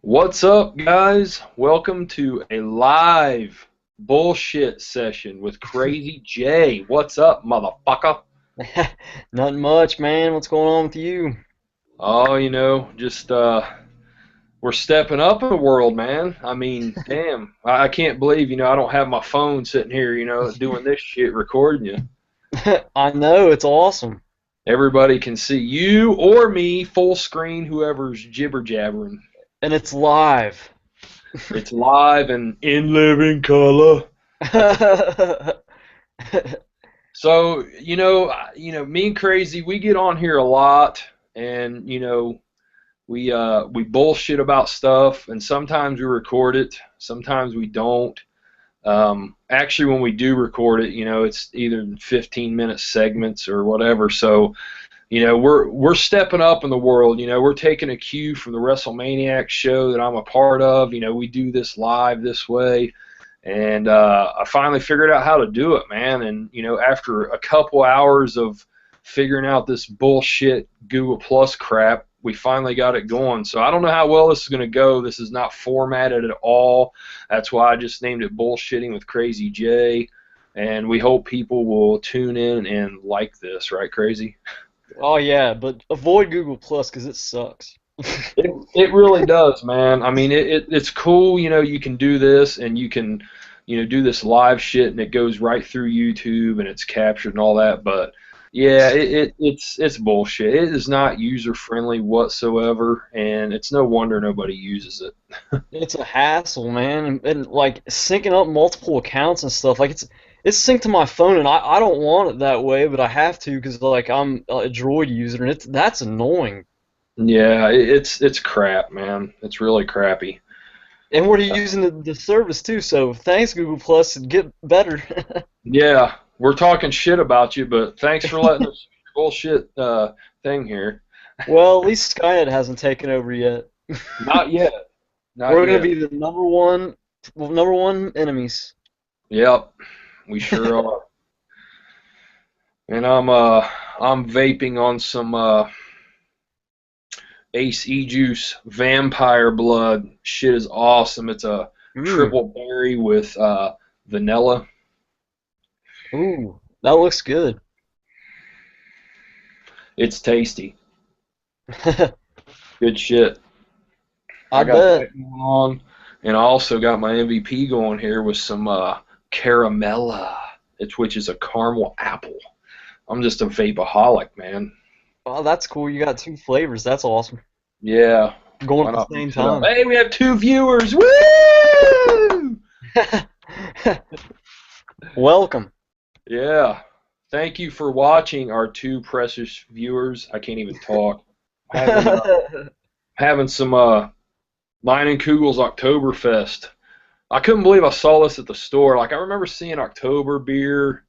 What's up, guys? Welcome to a live bullshit session with Krazy Jay. What's up, motherfucker? Nothing much, man. What's going on with you? Oh, just we're stepping up in the world, man. I mean, damn, I can't believe, I don't have my phone sitting here, doing this shit, recording you. I know, it's awesome. Everybody can see you or me, full screen, whoever's jibber jabbering. And it's live. It's live and in living color. That's So, me and Crazy, we get on here a lot, and we bullshit about stuff, and sometimes we record it, sometimes we don't. Actually, when we do record it, it's either 15-minute segments or whatever. So, we're stepping up in the world. We're taking a cue from the WrestleManiac show that I'm a part of. We do this live this way. And I finally figured out how to do it, man. And after a couple hours of figuring out this bullshit Google Plus crap, we finally got it going. So I don't know how well this is going to go. This is not formatted at all. That's why I just named it Bullshitting with Krazy Jay. And we hope people will tune in and like this, right, Crazy? Oh yeah, but avoid Google Plus because it sucks. It really does, man. I mean, it's cool. You can do this, and you can, do this live shit, and it goes right through YouTube, and it's captured and all that. But yeah, it's bullshit. It is not user friendly whatsoever, and it's no wonder nobody uses it. It's a hassle, man, and like syncing up multiple accounts and stuff. Like it's synced to my phone, and I don't want it that way, but I have to because like I'm a Droid user, and that's annoying. Yeah, it's crap, man. It's really crappy. And we're using the service too, so thanks Google Plus, get better. Yeah, we're talking shit about you, but thanks for letting us use your bullshit thing here. Well, at least Skynet hasn't taken over yet. Not yet. Not We're gonna yet. be the number one enemies. Yep, we sure are. And I'm vaping on some Ace E-Juice Vampire Blood. Shit is awesome. It's a Mm. triple berry with vanilla. Ooh, that looks good. It's tasty. Good shit. I I got bet. that going on, and I also got my MVP going here with some caramella, which is a caramel apple. I'm just a vapeaholic, man. Oh, that's cool. You got two flavors. That's awesome. Yeah, Going why at the not same mix it up? time. Hey, we have two viewers. Woo! Welcome. Yeah. Thank you for watching our two precious viewers. I can't even talk. Having having some Mine and Kugel's Oktoberfest. I couldn't believe I saw this at the store. Like I remember seeing October beer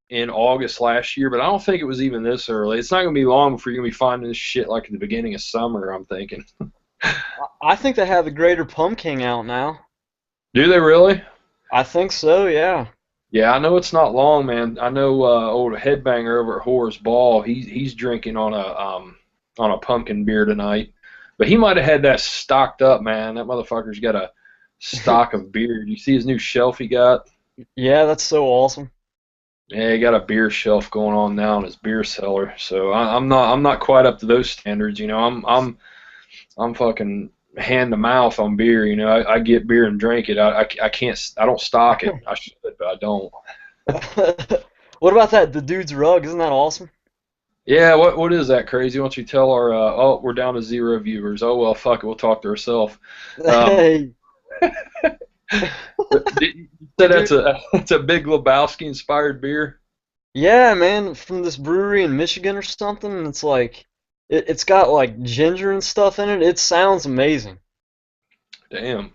in August last year, but I don't think it was even this early. It's not gonna be long before you're gonna be finding this shit like at the beginning of summer, I'm thinking. I think they have the Greater Pumpkin out now. Do they really? I think so, yeah. Yeah, I know it's not long, man. I know old headbanger over at Horace Ball. He's drinking on a pumpkin beer tonight, but he might have had that stocked up, man. That motherfucker's got a stock of beer. Do you see his new shelf he got? Yeah, that's so awesome. Yeah, he got a beer shelf going on now in his beer cellar. So I'm not quite up to those standards. I'm fucking hand to mouth on beer. I get beer and drink it. I can't. I don't stock it. I should, but I don't. What about that? The dude's rug, isn't that awesome? Yeah, what is that, Crazy? Why don't you tell our oh, we're down to 0 viewers. Oh well, fuck it, we'll talk to ourselves. Um, Hey, you said dude. that's a big Lebowski inspired beer. Yeah, man, from this brewery in Michigan or something. And it's like, it's got like ginger and stuff in it. It sounds amazing. Damn.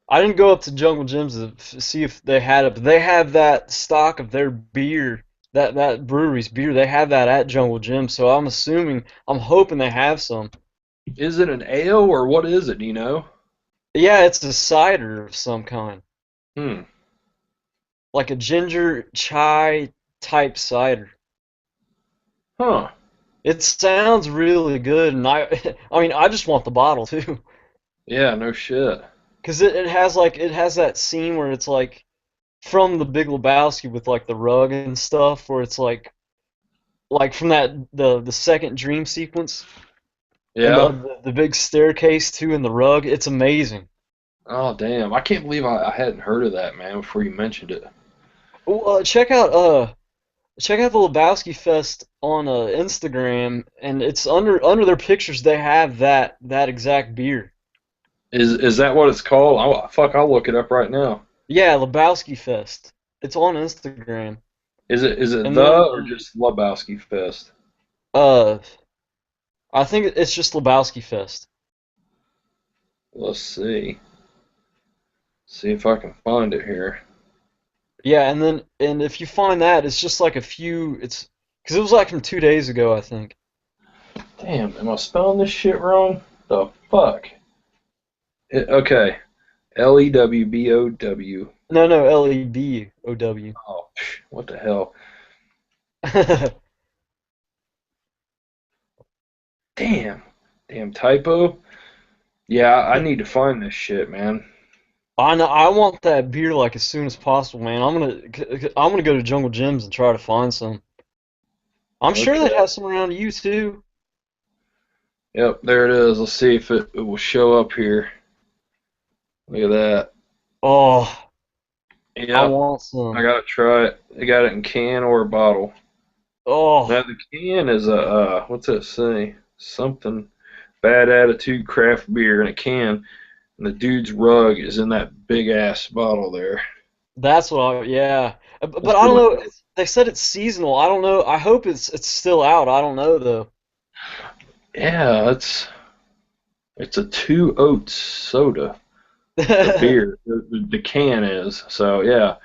I didn't go up to Jungle Jim's to see if they had it, but they have that stock of their beer, that brewery's beer. They have that at Jungle Jim, so I'm hoping they have some. Is it an ale or what is it? Do you know? Yeah, it's a cider of some kind, Hmm. like a ginger chai type cider. Huh. It sounds really good, and I, I mean, I just want the bottle too. Yeah, no shit. Cause it has like it has that scene where it's like from the Big Lebowski with like the rug and stuff, where it's like from that the second dream sequence and Yeah. the big staircase too and the rug. It's amazing. Oh damn! I can't believe I hadn't heard of that, man. Before you mentioned it. Well, check out the Lebowski Fest on Instagram, and it's under their pictures. They have that exact beer. Is that what it's called? Fuck, I'll look it up right now. Yeah, Lebowski Fest. It's on Instagram. Is it And the then or just Lebowski Fest? uh, I think it's just Lebowski Fest. Let's see. See if I can find it here. Yeah, and if you find that, it's just like a few. It's because it was like from 2 days ago, I think. Damn, am I spelling this shit wrong? The fuck? Okay. Lewbow. No, no, Lebow. Oh, what the hell? Damn. Damn typo. Yeah, I need to find this shit, man. I know. I want that beer like as soon as possible, man. I'm gonna go to Jungle Gyms and try to find some. I'm sure they Okay. have some around you too. Yep, there it is. Let's see if it will show up here. Look at that. Oh, I Yep, want I some. gotta try it. They got it in can or a bottle. Oh, Now the can is a what's that say? Something bad attitude craft beer in a can, and the dude's rug is in that big ass bottle there. that's what I. Yeah, Let's but I see don't what. know. They said it's seasonal. I don't know. I hope it's still out. I don't know though. Yeah, it's a two oats soda. The beer, the can is. So yeah,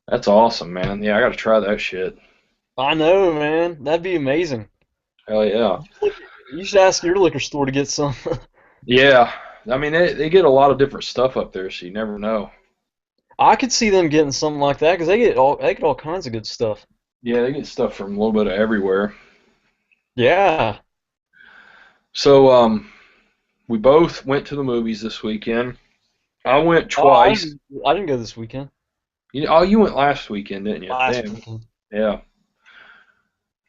that's awesome, man. Yeah, I gotta try that shit. I know, man. That'd be amazing. Hell yeah. You should ask your liquor store to get some. Yeah, I mean they get a lot of different stuff up there, so you never know. I could see them getting something like that because they get all kinds of good stuff. Yeah, they get stuff from a little bit of everywhere. Yeah. So we both went to the movies this weekend. I went Oh, twice. I didn't go this weekend. You went last weekend, didn't you? Last Damn. weekend. Yeah.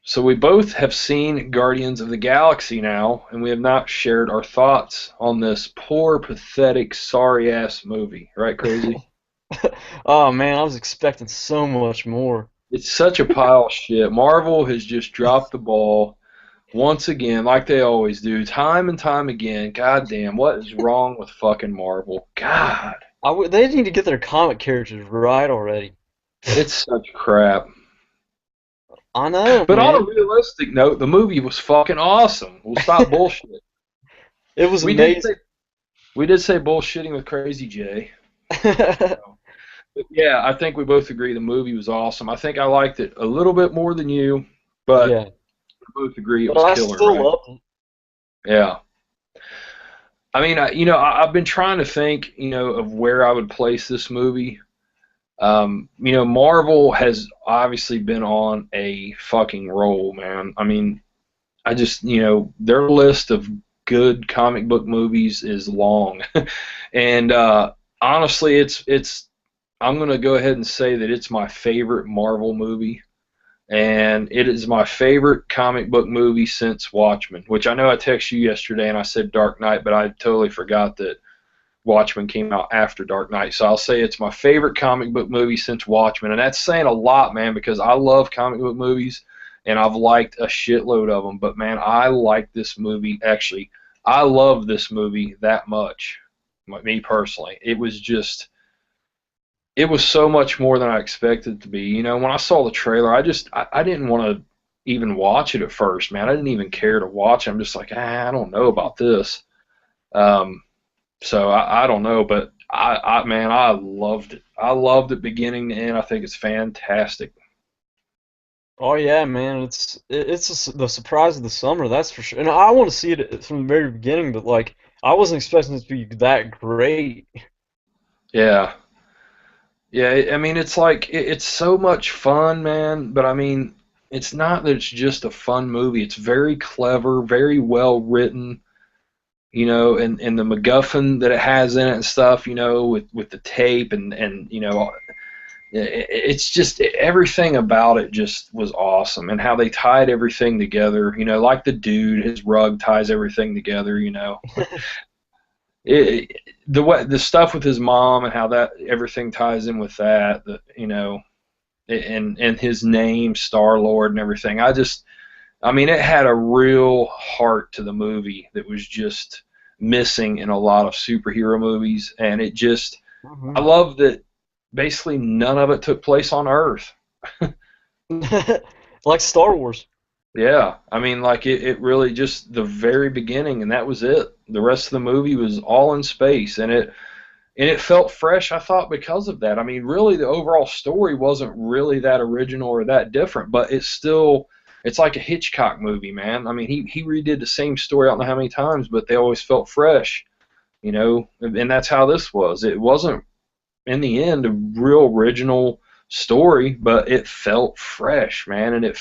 So we both have seen Guardians of the Galaxy now, and we have not shared our thoughts on this poor, pathetic, sorry ass movie. Right, Crazy? Oh man, I was expecting so much more. It's such a pile of shit. Marvel has just dropped the ball once again, like they always do, time and time again. God damn, what is wrong with fucking Marvel? God, They need to get their comic characters right already. it's such crap. I know, But on man. a realistic note, the movie was fucking awesome. We'll stop bullshit. It was We did say amazing. we did say bullshitting with Crazy Jay. But yeah, I think we both agree the movie was awesome. I think I liked it a little bit more than you, but Yeah, we both agree it but was I killer, still right? loved it. Yeah. I mean, I've been trying to think, of where I would place this movie. Marvel has obviously been on a fucking roll, man. I mean, I just, their list of good comic book movies is long, and honestly, it's. I'm gonna go ahead and say that it's my favorite Marvel movie, and it is my favorite comic book movie since Watchmen. Which I know I texted you yesterday and I said Dark Knight, but I totally forgot that Watchmen came out after Dark Knight. So I'll say it's my favorite comic book movie since Watchmen, and that's saying a lot, man, because I love comic book movies and I've liked a shitload of them. But man, I like this movie. Actually, I love this movie that much. Me personally, it was so much more than I expected it to be. When I saw the trailer, I didn't want to even watch it at first, man. I didn't even care to watch it. I'm just like, I don't know about this. Um, so I don't know, but man, I loved it. I loved it beginning to end. I think it's fantastic. Oh yeah, man. The surprise of the summer, that's for sure. And I want to see it from the very beginning, but like I wasn't expecting it to be that great. Yeah, yeah. I mean, it's like it's so much fun, man. But I mean, it's not that it's just a fun movie. It's very clever, very well written. and the MacGuffin that it has in it and stuff, with the tape and it's just everything about it just was awesome, and how they tied everything together. Like the dude, his rug ties everything together. It, the stuff with his mom and how that everything ties in with that. And his name, Star Lord, and everything. I mean, it had a real heart to the movie that was just missing in a lot of superhero movies, and I Mhm. love that basically none of it took place on Earth. Like Star Wars. Yeah, I mean, like it really just the very beginning, and that was it. The rest of the movie was all in space, and it felt fresh, I thought, because of that. I mean, really, the overall story wasn't really that original or that different, but it's like a Hitchcock movie, man. I mean, he redid the same story I don't know how many times, but they always felt fresh, and that's how this was. It wasn't, in the end, a real original story, but it felt fresh, man, and it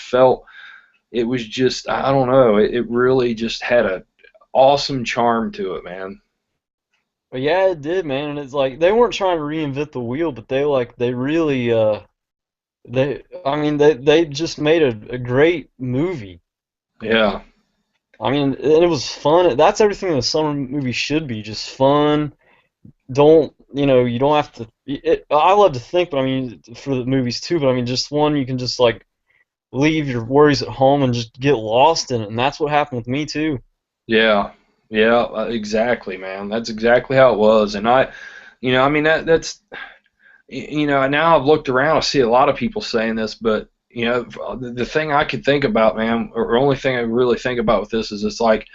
was just, I don't know, it really just had a awesome charm to it, man. But yeah, it did, man. And it's like they weren't trying to reinvent the wheel, but they really I mean they just made a great movie. Yeah, I mean, and it was fun. That's everything a summer movie should be, just fun. Don't, you don't have to I love to think, but I mean for the movies too, but I mean just one you can just like leave your worries at home and just get lost in it, and that's what happened with me too. yeah, yeah, exactly, man. That's exactly how it was, and I mean now I've looked around, I see a lot of people saying this, but the thing I could think about, man, or only thing I really think about with this is it's like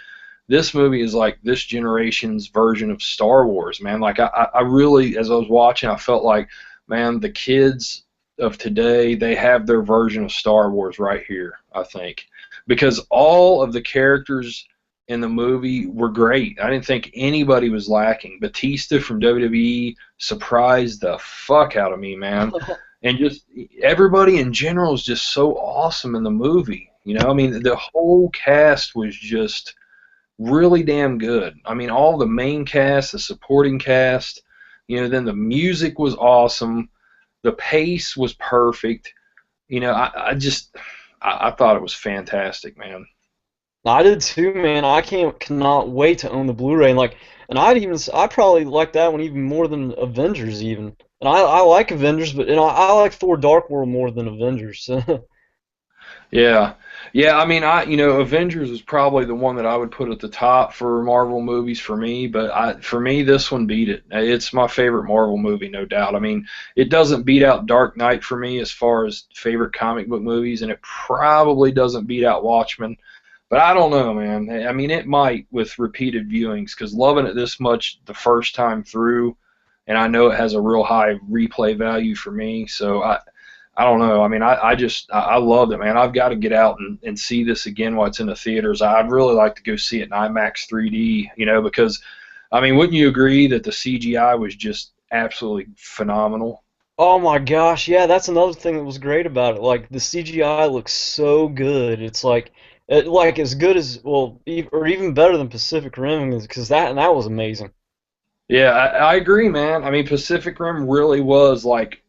this movie is like this generation's version of Star Wars, man. Like I really, as I was watching, I felt like, man, the kids of today, they have their version of Star Wars right here, I think, because all of the characters in the movie were great. I didn't think anybody was lacking. Batista from WWE surprised the fuck out of me, man. And just everybody in general is just so awesome in the movie. I mean, the whole cast was just really damn good. I mean, all the main cast, the supporting cast, then the music was awesome. The pace was perfect. I thought it was fantastic, man. I did too, man. I cannot wait to own the Blu-ray, and like, and I probably like that one even more than Avengers even. And I like Avengers, but I like Thor: Dark World more than Avengers. Yeah. Yeah, I mean, Avengers is probably the one that I would put at the top for Marvel movies for me, but for me, this one beat it. It's my favorite Marvel movie, no doubt. I mean, it doesn't beat out Dark Knight for me as far as favorite comic book movies, and it probably doesn't beat out Watchmen. But I don't know, man. I mean, it might with repeated viewings, because loving it this much the first time through, and I know it has a real high replay value for me. So I don't know. I mean, I loved it, man. I've got to get out and see this again while it's in the theaters. I'd really like to go see it in IMAX 3D, because, I mean, wouldn't you agree that the CGI was just absolutely phenomenal? Oh my gosh, yeah, that's another thing that was great about it. Like the CGI looks so good. It's like as good as well, or even better than Pacific Rim, because that was amazing. Yeah, I agree, man. I mean, Pacific Rim really was like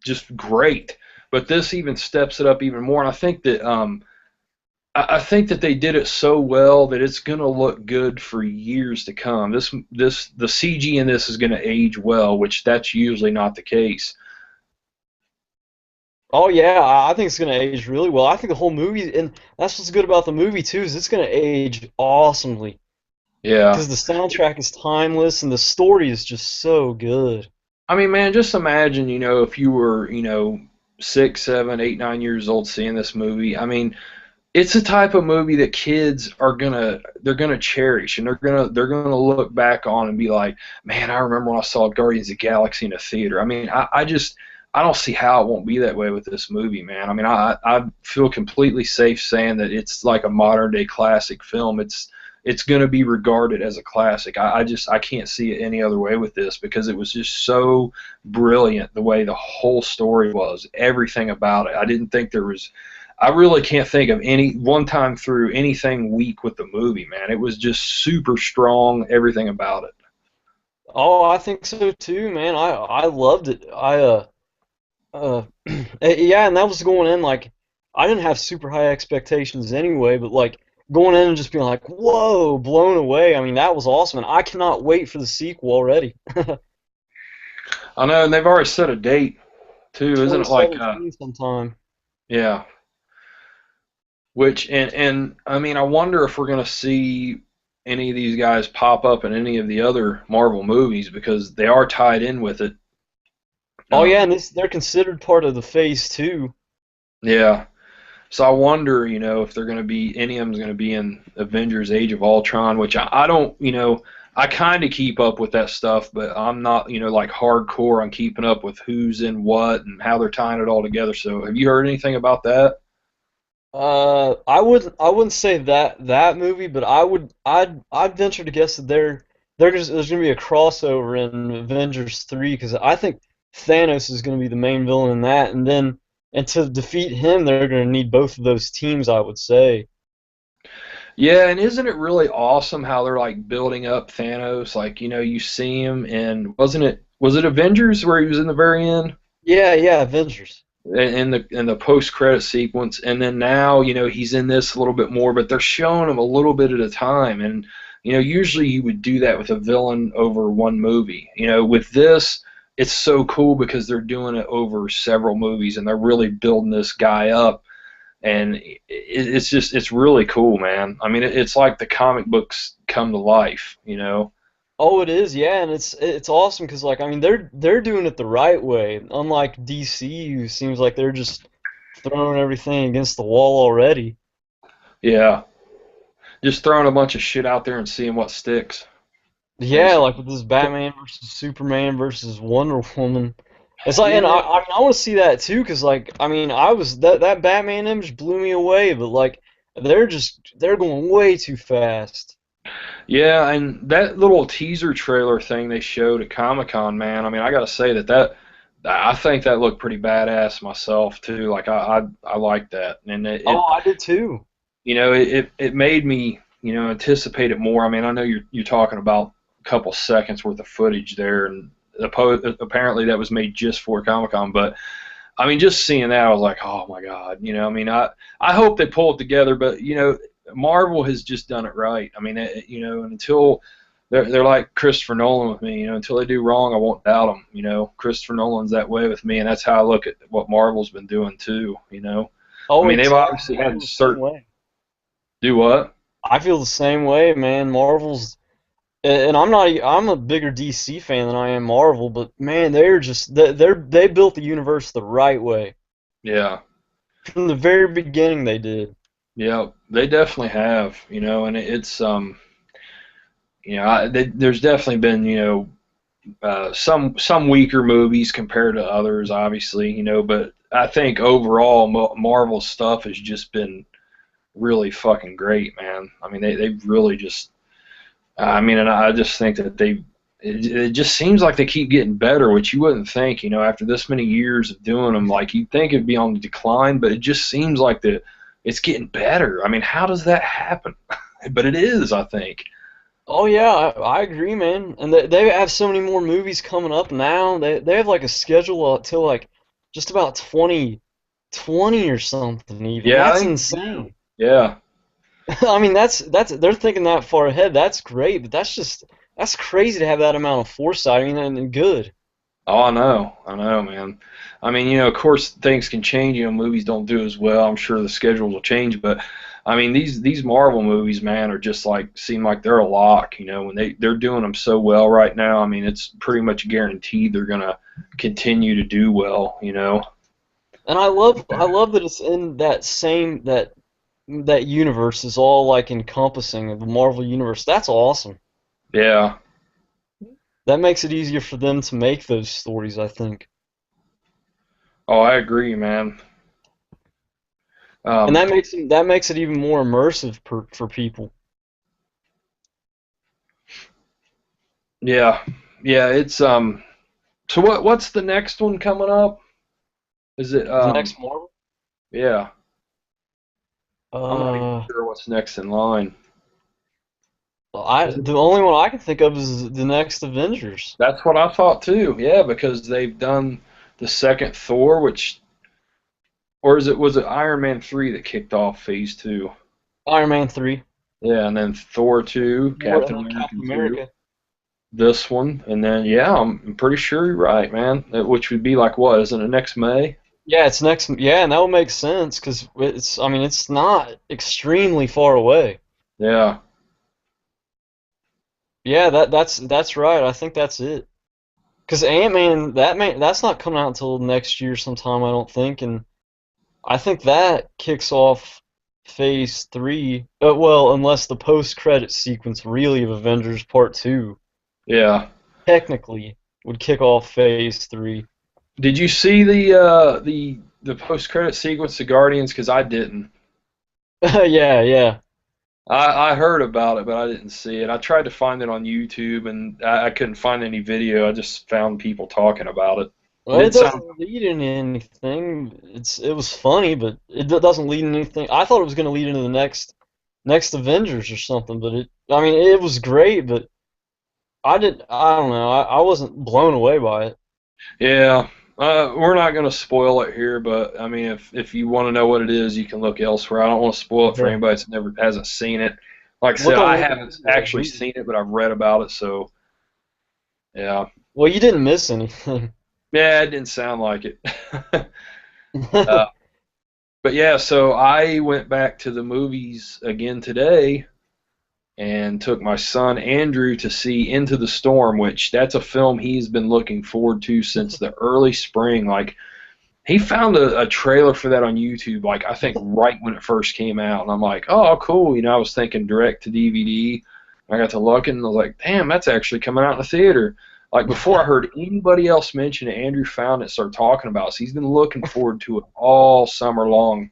just great, but this even steps it up even more. And I think that they did it so well that it's going to look good for years to come. The CG in this is going to age well, which that's usually not the case. Oh yeah, I think it's gonna age really well. I think the whole movie, and that's what's good about the movie too, is it's gonna age awesomely Yeah. because the soundtrack is timeless and the story is just so good. I mean, man, just imagine, if you were, 6, 7, 8, 9 years old seeing this movie. I mean, it's a type of movie that kids they're gonna cherish, and they're gonna look back on and be like, man, I remember when I saw Guardians of the Galaxy in a theater. I mean, I don't see how it won't be that way with this movie, man. I mean, I feel completely safe saying that it's like a modern day classic film. It's gonna be regarded as a classic. I can't see it any other way with this, because it was just so brilliant the way the whole story was, everything about it. I didn't think there was I really can't think of any one time through anything weak with the movie, man. It was just super strong, everything about it. Oh, I think so too, man. I loved it. Uh yeah, and that was going in like I didn't have super high expectations anyway, but like going in and just being like, "Whoa, blown away." I mean, that was awesome, and I cannot wait for the sequel already. I know, and they've already set a date too, isn't it? Like, 2017 sometime. yeah. Which and I mean, I wonder if we're gonna see any of these guys pop up in any of the other Marvel movies because they are tied in with it. Oh yeah, and Um, they're considered part of the Phase 2. yeah. So I wonder, if they're going to be any of them's going to be in Avengers: Age of Ultron, which I don't, I kind of keep up with that stuff, but I'm not, like hardcore on keeping up with who's in what and how they're tying it all together. So have you heard anything about that? I wouldn't say that movie, but I'd venture to guess that there's gonna be a crossover in Avengers 3 because I think Thanos is gonna be the main villain in that, and to defeat him, they're gonna need both of those teams, I would say. Yeah, and isn't it really awesome how they're like building up Thanos? Like, you see him, and was it Avengers where he was in the very end? Yeah, yeah, Avengers. In the post credit sequence, and then now he's in this a little bit more, but they're showing him a little bit at a time, and usually you would do that with a villain over one movie. With this, it's so cool because they're doing it over several movies, and they're really building this guy up, and it's really cool, man. I mean, it's like the comic books come to life. Oh, it is, yeah, and it's awesome because like I mean they're doing it the right way, unlike DC, who seems like they're just throwing everything against the wall already. Yeah, just throwing a bunch of shit out there and seeing what sticks, Yeah, basically. like with this Batman versus Superman versus Wonder Woman. It's like, and Yeah. I mean, I want to see that too, because like, I mean, I was that Batman image blew me away, but like, they're going way too fast. Yeah, and that little teaser trailer thing they showed at Comic-Con, man. I mean, I gotta say that I think that looked pretty badass myself too. Like I like that, and Oh, I did too. it made me anticipate it more. I mean, I know you're talking about a couple seconds worth of footage there, and apparently that was made just for Comic-Con. But I mean, just seeing that, I was like, oh my god. I mean, I hope they pull it together, but Marvel has just done it right. I mean, and until they're like Christopher Nolan with me. Until they do wrong, I won't doubt them. Christopher Nolan's that way with me, and that's how I look at what Marvel's been doing too. I Oh, mean, they've exactly. obviously I feel had the same certain way. do what? I feel the same way, man. And I'm a bigger DC fan than I am Marvel, but man, they built the universe the right way Yeah, from the very beginning. They did. yeah, they definitely have. And it's there's definitely been some weaker movies compared to others, obviously, but I think overall Marvel stuff has just been really fucking great, man. I mean, they've really just, I mean, and I just think that it just seems like they keep getting better, which you wouldn't think, after this many years of doing them, like you'd think it'd be on the decline, but it just seems like it's getting better. I mean, how does that happen? But it is, I think. Oh yeah, I agree, man. And they have so many more movies coming up now. They have like a schedule till like just about 2020 or something even. Yeah, I That's think they do. insane. Yeah. I mean, that's they're thinking that far ahead. That's great, but that's crazy to have that amount of foresight. I mean, and good. Oh, I know, man. I mean, of course, things can change. Movies don't do as well. I'm sure the schedules will change, but I mean, these Marvel movies, man, are just like seem like they're a lock. When they're doing them so well right now. I mean, it's pretty much guaranteed they're gonna continue to do well. And I love that it's in that universe is all like encompassing of the Marvel universe. That's awesome. Yeah. That makes it easier for them to make those stories, I think. Oh, I agree, man. And Um, that makes it even more immersive for people. yeah, yeah. It's. So what's the next one coming up? Is it The next Marvel. Yeah. I'm not even Uh, sure what's next in line. the only one I can think of is the next Avengers. That's what I thought too. Yeah, because they've done the second Thor, which, or is it was it Iron Man 3 that kicked off Phase 2? Iron Man 3. Yeah, and then Thor 2, And Captain then America Captain 2, America. this one, and then yeah, I'm pretty sure you're right, man. Which would be like what? Isn't it next May? Yeah, it's next. Yeah, and that would make sense because it's. I mean, it's not extremely far away. Yeah, Yeah, that's right. I think that's it. Because Ant-Man, that's not coming out until next year sometime, I don't think, and I think that kicks off Phase 3. Well, unless the post-credit sequence really of Avengers Part 2 yeah. technically would kick off Phase 3. Did you see the post credit sequence of Guardians? Because I didn't. Yeah, yeah. I heard about it, but I didn't see it. I tried to find it on YouTube, and I couldn't find any video. I just found people talking about it. It Well, it didn't sound. doesn't lead into anything. It was funny, but doesn't lead into anything. I thought it was going to lead into the next Avengers or something, but I mean, it was great, but I don't know. I wasn't blown away by it. Yeah, we're not going to spoil it here, but I mean, if you want to know what it is, you can look elsewhere. I don't want to spoil it for Yeah. anybody that's never hasn't seen it. Like I said, Look I on haven't actually seen it, but I've read about it. So yeah, Well, you didn't miss anything. yeah, it didn't sound like it. uh, but yeah, so I went back to the movies again today and took my son Andrew to see Into the Storm, which that's a film he's been looking forward to since the early spring. Like he found a trailer for that on YouTube, like I think right when it first came out, and I'm like, oh, cool. You know, I was thinking direct to DVD. I got to looking, and I was like, damn, that's actually coming out in the theater. Like before I heard anybody else mention it, Andrew found it, started talking about it. So he's been looking forward to it all summer long.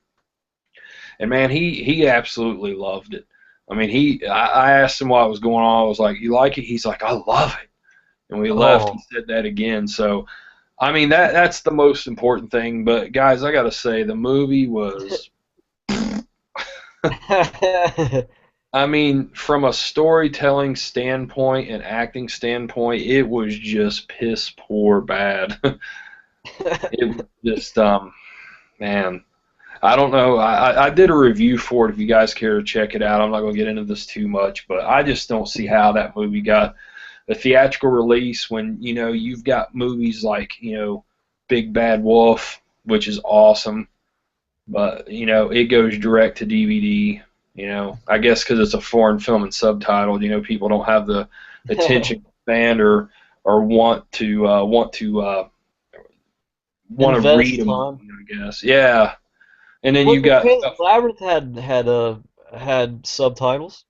And man, he absolutely loved it. I mean, I asked him what was going on. I was like, "You like it?" He's like, "I love it." And we left. He Oh. said that again. So, I mean, that's the most important thing. But guys, I got to say, the movie was. I mean, from a storytelling standpoint and acting standpoint, it was just piss poor bad. It was just man. I don't know. I did a review for it. If you guys care to check it out, I'm not going to get into this too much, but I just don't see how that movie got a theatrical release when you've got movies like Big Bad Wolf, which is awesome, but it goes direct to DVD. I guess because it's a foreign film and subtitled, people don't have the attention span or want to read Invest them. time. I guess, yeah. And then Well, you the got Pan's stuff. Labyrinth had subtitles.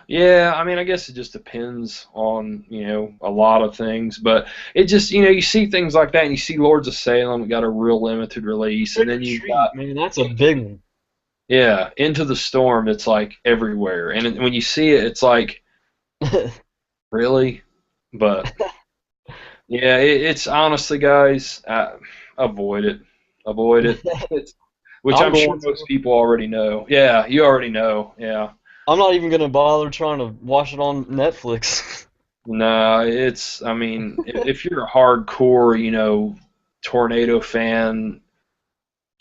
Yeah, I mean, I guess it just depends on, a lot of things, but it just, you see things like that, and you see Lords of Salem got a real limited release, and Trick or then you've got, Treat, man, that's a big one. yeah, Into the Storm, it's like everywhere, and when you see it, it's like, really? But, yeah, it's honestly, guys, avoid it. Avoid it. It's, which I'm I'm sure going most to. people already know. Yeah, you already know. Yeah. I'm not even gonna bother trying to watch it on Netflix. No, it's. I mean, if you're a hardcore, tornado fan,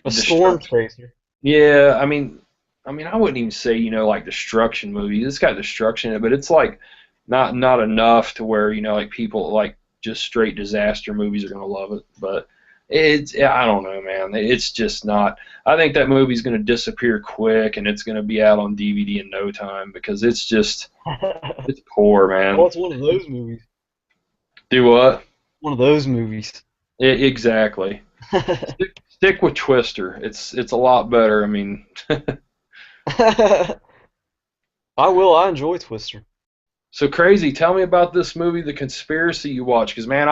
A storm destruction. chaser. Yeah, I mean, I wouldn't even say like destruction movies. It's got destruction in it, but it's like not enough to where like people like just straight disaster movies are gonna love it. But I don't know, man. It's just not. I think that movie's gonna disappear quick, and it's gonna be out on DVD in no time because it's poor, Oh, man. it's one of those movies. Do what? One of those movies. Exactly. Stick with Twister. It's a lot better. I mean, I will. I enjoy Twister. so crazy. Tell me about this movie, The Conspiracy, you watched. Because man,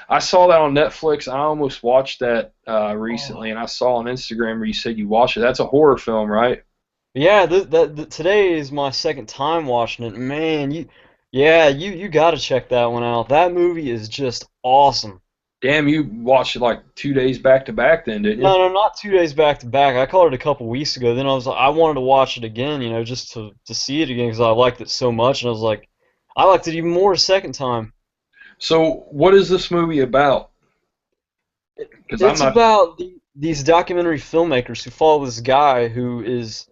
I saw that on Netflix. I almost watched that Oh. recently, and I saw on Instagram where you said you watched it. That's a horror film, right? Yeah, today is my second time watching it. Man, yeah, you got to check that one out. That movie is just awesome. Damn, you watched it like 2 days back to back then, didn't you? No, no, not 2 days back to back. I caught it a couple weeks ago. Then I wanted to watch it again, just to see it again because I liked it so much, and I was like, I liked it even more a second time. So, what is this movie about? Because I'm It's not. about these documentary filmmakers who follow this guy who is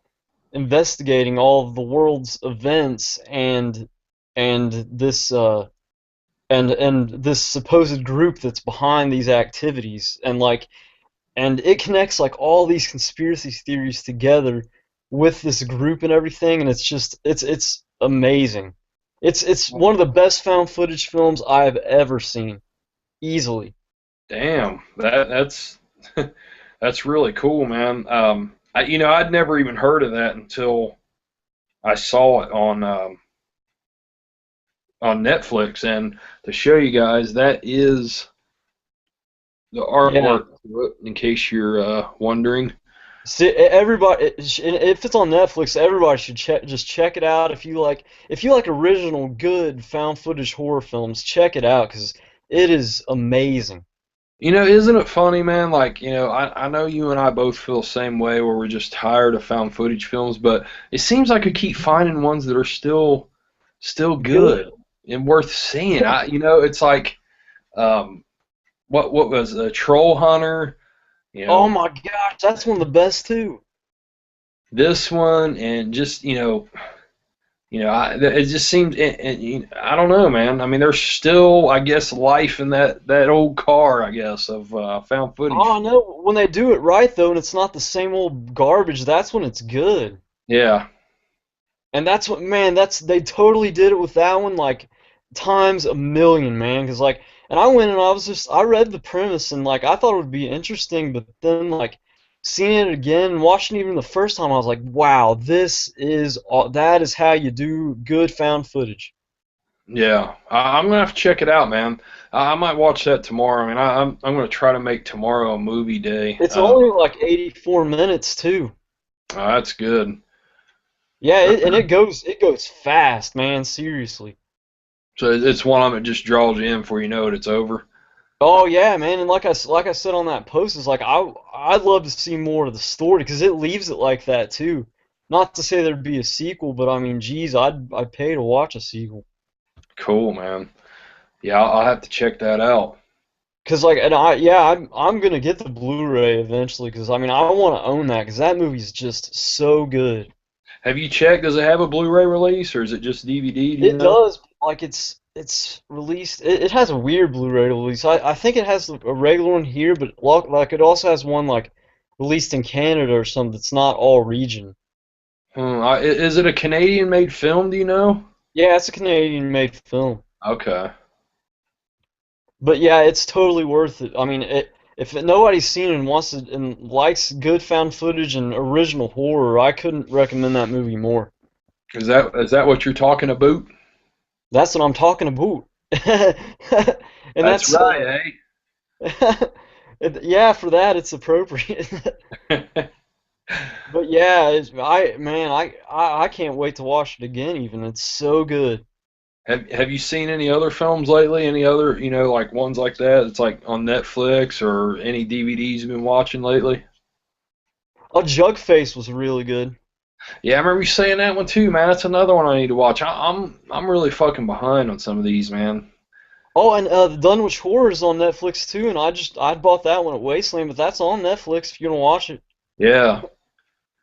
investigating all of the world's events and this and this supposed group that's behind these activities, and it connects like all these conspiracy theories together with this group and everything, and it's amazing. It's one of the best found footage films I have ever seen, easily. Damn, that's that's really cool, man. I'd never even heard of that until I saw it on Netflix, and to show you guys, that is the Yeah. artwork, in case you're wondering. See, everybody, if it's on Netflix, everybody should just check it out. If you like original, good found footage horror films, check it out because it is amazing. Isn't it funny, man? Like, I know you and I both feel the same way where we're just tired of found footage films, but it seems like we keep finding ones that are still Good. good and worth seeing. It's like what was a Troll Hunter, you Oh know, my gosh, that's one of the best too. this one, and just it just seems, I don't know, man. I mean, there's still, I guess, life in that old car, I guess, of found footage. Oh, I know when they do it right though, and it's not the same old garbage. That's when it's good. Yeah, And that's what, man, they totally did it with that one, like times a million, man. Cause and I went and I read the premise and I thought it would be interesting, but then seeing it again and watching it even the first time, I was like, wow, that is how you do good found footage. yeah. I'm gonna have to check it out, man. I might watch that tomorrow. I mean, I'm gonna try to make tomorrow a movie day. It's only like 84 minutes too. That's good. Yeah, and it goes fast, man. Seriously. So it's one of them that just draws you in before you know it, it's over. Oh yeah, man, and like I said on that post, is I'd love to see more of the story because it leaves it like that too. Not to say there'd be a sequel, but I mean, geez, I'd pay to watch a sequel. Cool, man. Yeah, I'll have to check that out. Cause and I'm gonna get the Blu-ray eventually. Cause I mean, I want to own that. Cause that movie's just so good. Have you checked? Does it have a Blu-ray release or is it just DVD? Do you It know? does, it's released. It has a weird Blu-ray release. I think it has a regular one here, but it also has one released in Canada or something that's not all region. Is it a Canadian-made film? Do you know? Yeah, it's a Canadian-made film. Okay. But yeah, it's totally worth it. I mean, if nobody's seen it and wants it and likes good found footage and original horror, I couldn't recommend that movie more. Is that what you're talking about? That's what I'm talking about. And That's that's right, yeah, for that it's appropriate. eh? But yeah, I can't wait to watch it again even. It's so good. Have you seen any other films lately? Any other, like ones like that? It's like on Netflix or any DVDs you've been watching lately? Oh, Jugface was really good. Yeah, I remember you saying that one too, man. That's another one I need to watch. I'm really fucking behind on some of these, man. Oh, and the Dunwich Horror is on Netflix too, and I bought that one at Wasteland, but that's on Netflix if you want to watch it. Yeah,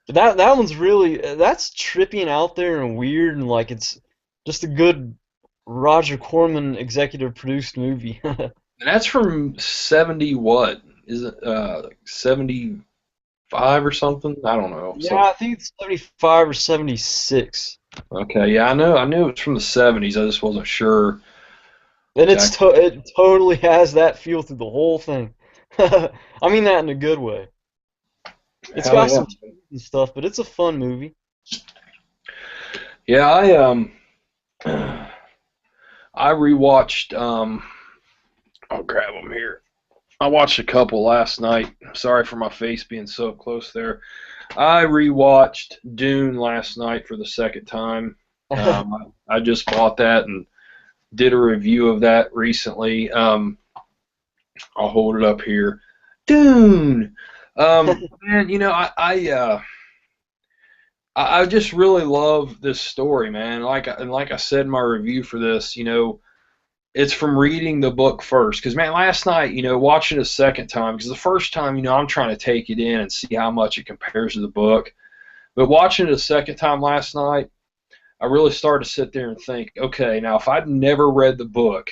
But that one's really that's trippy and out there and weird and it's just a good Roger Corman executive produced movie. and that's from 70 what? Is it like 75 or something? I don't know. Yeah, So I think it's 75 or 76. okay, yeah, I knew it's from the 70s. I just wasn't sure And exactly. it totally has that feel through the whole thing. I mean that in a good way. It's Hell got yeah. some cheesy stuff, but it's a fun movie. Yeah, I rewatched I'll grab them here. I watched a couple last night. Sorry for my face being so close there. I rewatched Dune last night for the second time. I just bought that and did a review of that recently. I'll hold it up here. Dune. Man, I just really love this story, man. Like I said in my review for this, it's from reading the book first. Because man, last night, watching it a second time, because the first time, I'm trying to take it in and see how much it compares to the book. But watching it a second time last night, I really started to sit there and think, okay, now if I'd never read the book,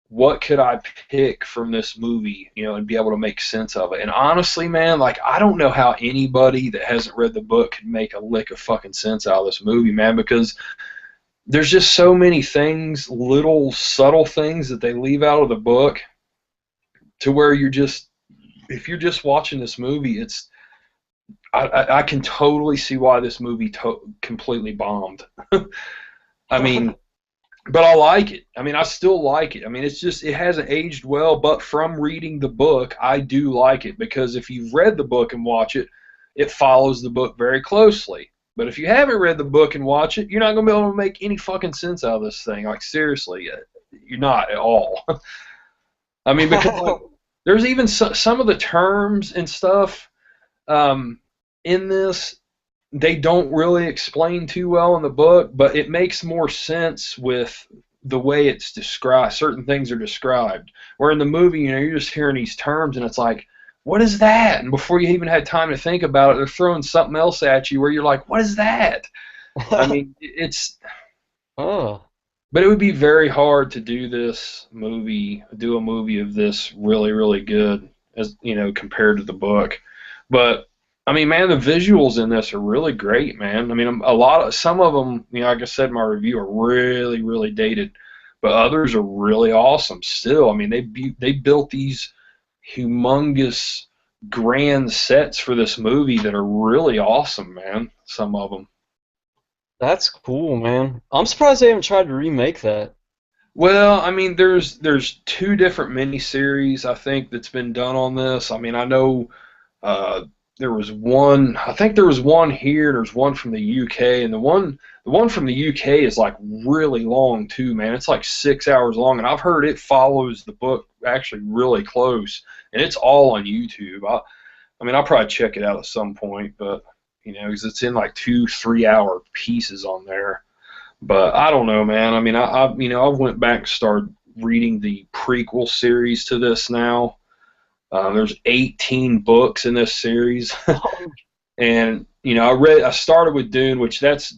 what could I pick from this movie, and be able to make sense of it? And honestly, man, like I don't know how anybody that hasn't read the book could make a lick of fucking sense out of this movie, man, because there's just so many things, little subtle things that they leave out of the book to where if you're just watching this movie, I can totally see why this movie completely bombed. I mean, but I like it. I mean, I still like it. I mean, it hasn't aged well, but from reading the book, I do like it because if you've read the book and watch it, it follows the book very closely. But if you haven't read the book and watch it, you're not going to be able to make any fucking sense out of this thing. Like, seriously, you're not at all. I mean, because like, there's even some of the terms and stuff in this they don't really explain too well in the book, but it makes more sense with the way it's described. Certain things are described. Where in the movie, you're just hearing these terms and it's like, what is that? And before you even had time to think about it, they're throwing something else at you where you're like, what is that? I mean, Oh, but it would be very hard to do a movie of this really, really good as, compared to the book. But I mean, man, the visuals in this are really great, man. I mean, some of them, like I said in my review, are really, really dated, but others are really awesome still. I mean, they built these humongous, grand sets for this movie that are really awesome, man. Some of them. that's cool, man. I'm surprised they haven't tried to remake that. Well, I mean, there's two different miniseries I think that's been done on this. I mean, I know uh, there was one. I think there was one here. And there's one from the UK, and the one from the UK is like really long too, man. It's like 6 hours long, and I've heard it follows the book actually really close, and it's all on YouTube. I mean, I'll probably check it out at some point, but because it's in like 2 3 hour pieces on there. But I don't know, man. I mean, I went back and started reading the prequel series to this now. There's 18 books in this series, and I started with Dune, which that's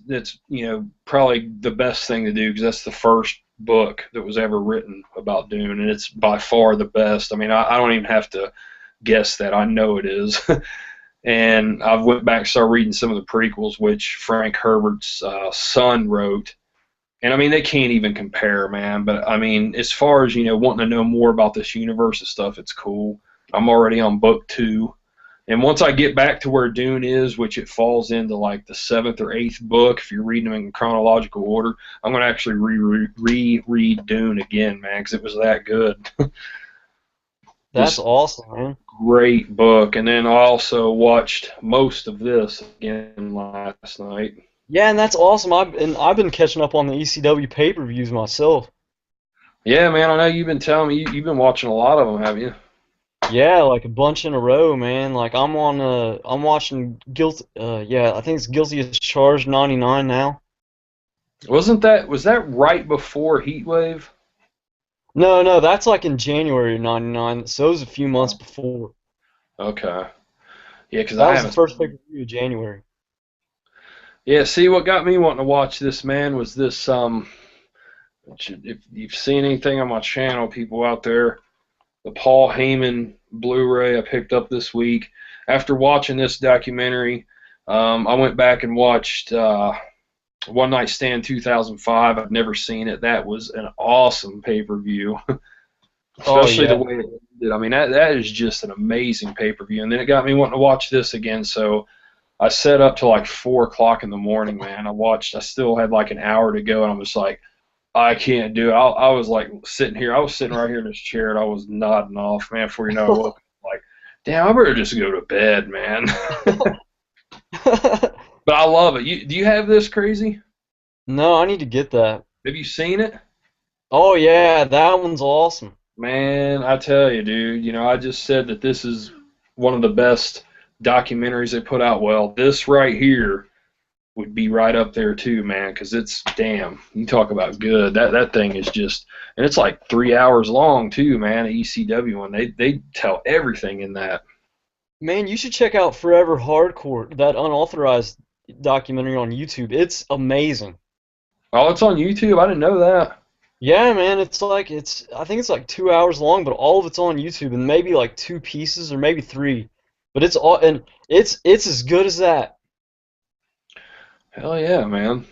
probably the best thing to do because that's the first book that was ever written about Dune, and it's by far the best. I mean, I don't even have to guess that. I know it is. And I went back and started reading some of the prequels, which Frank Herbert's son wrote. And I mean, they can't even compare, man. But I mean, as far as wanting to know more about this universe and stuff, it's cool. I'm already on book 2, and once I get back to where Dune is, which it falls into like the 7th or 8th book, if you're reading them in chronological order, I'm gonna actually reread Dune again, man, because it was that good. That's Just awesome, man. great book. And then I also watched most of this again last night. Yeah, and that's awesome. I've been catching up on the ECW pay-per-views myself. Yeah, man, I know you've been telling me you've been watching a lot of them, have you? Yeah, like a bunch in a row, man. Like I'm watching yeah, I think it's Guilty as Charged 99 now. Was that right before Heatwave? No, no, that's like in January of 99. So it was a few months before. Okay. Yeah, because That I was the haven't. first pay-per-view of January. Yeah, see, what got me wanting to watch this, man, was this. If you've seen anything on my channel, people out there, the Paul Heyman Blu-ray I picked up this week. After watching this documentary, I went back and watched One Night Stand 2005. I've never seen it. That was an awesome pay-per-view, Oh especially the yeah. way it ended. I mean, that is just an amazing pay-per-view. And then it got me wanting to watch this again, so I set up to like 4 o'clock in the morning, man. I still had like an hour to go, and I was like, I can't do it. I was like I was sitting right here in this chair, and I was nodding off, man, before I woke up. Like, damn, I better just go to bed, man. But I love it. Do you have this, Crazy? No, I need to get that. Have you seen it? Oh yeah, that one's awesome. Man, I tell you, dude, I just said that this is one of the best documentaries they put out. Well, this right here would be right up there too, man, because it's damn. You talk about good. That thing is just, and it's like 3 hours long too, man. The ECW one, they tell everything in that. Man, you should check out Forever Hardcore, that unauthorized documentary on YouTube. It's amazing. Oh, it's on YouTube. I didn't know that. Yeah, man, I think it's like 2 hours long, but all of it's on YouTube and maybe like two pieces or maybe three. But it's all and it's as good as that. Hell yeah, man.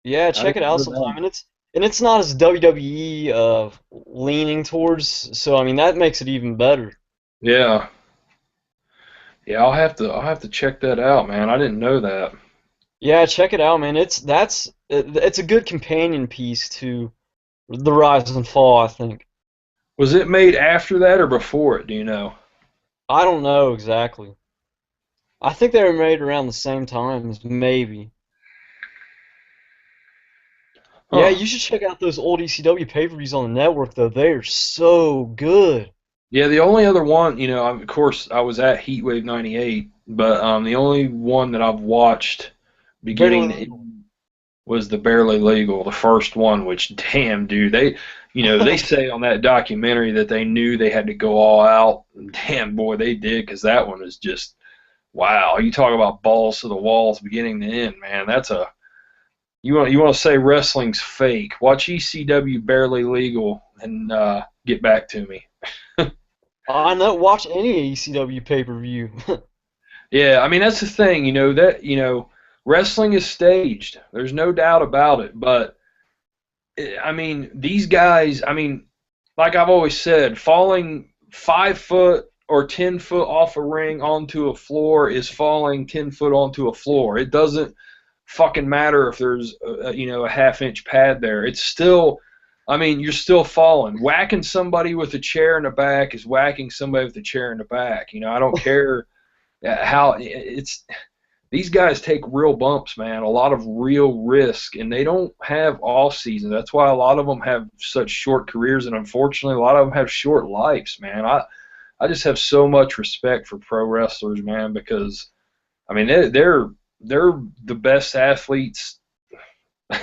Yeah, I check it didn't out know sometime. that. And it's not as WWE leaning towards, so I mean that makes it even better. Yeah, yeah. I'll have to check that out, man. I didn't know that. Yeah, check it out, man. It's a good companion piece to the Rise and Fall, I think. Was it made after that or before it? Do you know? I don't know exactly. I think they were made around the same time, maybe. Yeah, Huh. you should check out those old ECW pay-per-views on the network, though. They're so good. Yeah, the only other one, of course, I was at Heatwave '98, but the only one that I've watched Barely beginning to legal. end was the Barely Legal, the first one. Which, damn, dude, they say on that documentary that they knew they had to go all out. Damn, boy, they did, because that one is just wow. You talk about balls to the walls, beginning to end, man. You want to say wrestling's fake? Watch ECW Barely Legal and get back to me. I know. Watch any ECW pay-per-view. Yeah, I mean that's the thing, that wrestling is staged. There's no doubt about it. But I mean, these guys. I mean, like I've always said, falling 5 foot or 10 foot off a ring onto a floor is falling 10 foot onto a floor. It doesn't fucking matter if there's a half-inch pad there. It's still. I mean, you're still falling. Whacking somebody with a chair in the back is whacking somebody with a chair in the back. I don't care how it's these guys take real bumps, man, a lot of real risk, and they don't have off season. That's why a lot of them have such short careers, and unfortunately, a lot of them have short lives, man. I just have so much respect for pro wrestlers, man, because I mean they're the best athletes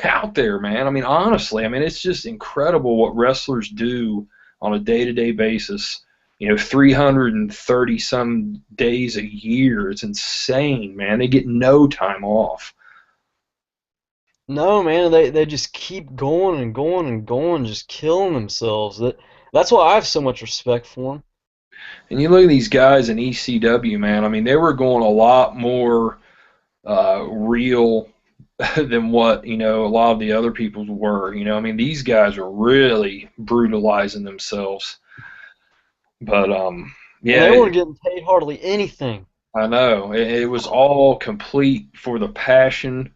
out there, man. I mean, honestly, I mean it's just incredible what wrestlers do on a day-to-day basis. 330 some days a year. It's insane, man. They get no time off. No, man, they just keep going and going and going, just killing themselves. That's why I have so much respect for them. And you look at these guys in ECW, man. I mean, they were going a lot more real than what a lot of the other people were. I mean, these guys were really brutalizing themselves. But And yeah, they weren't getting paid hardly anything. I know it was all complete for the passion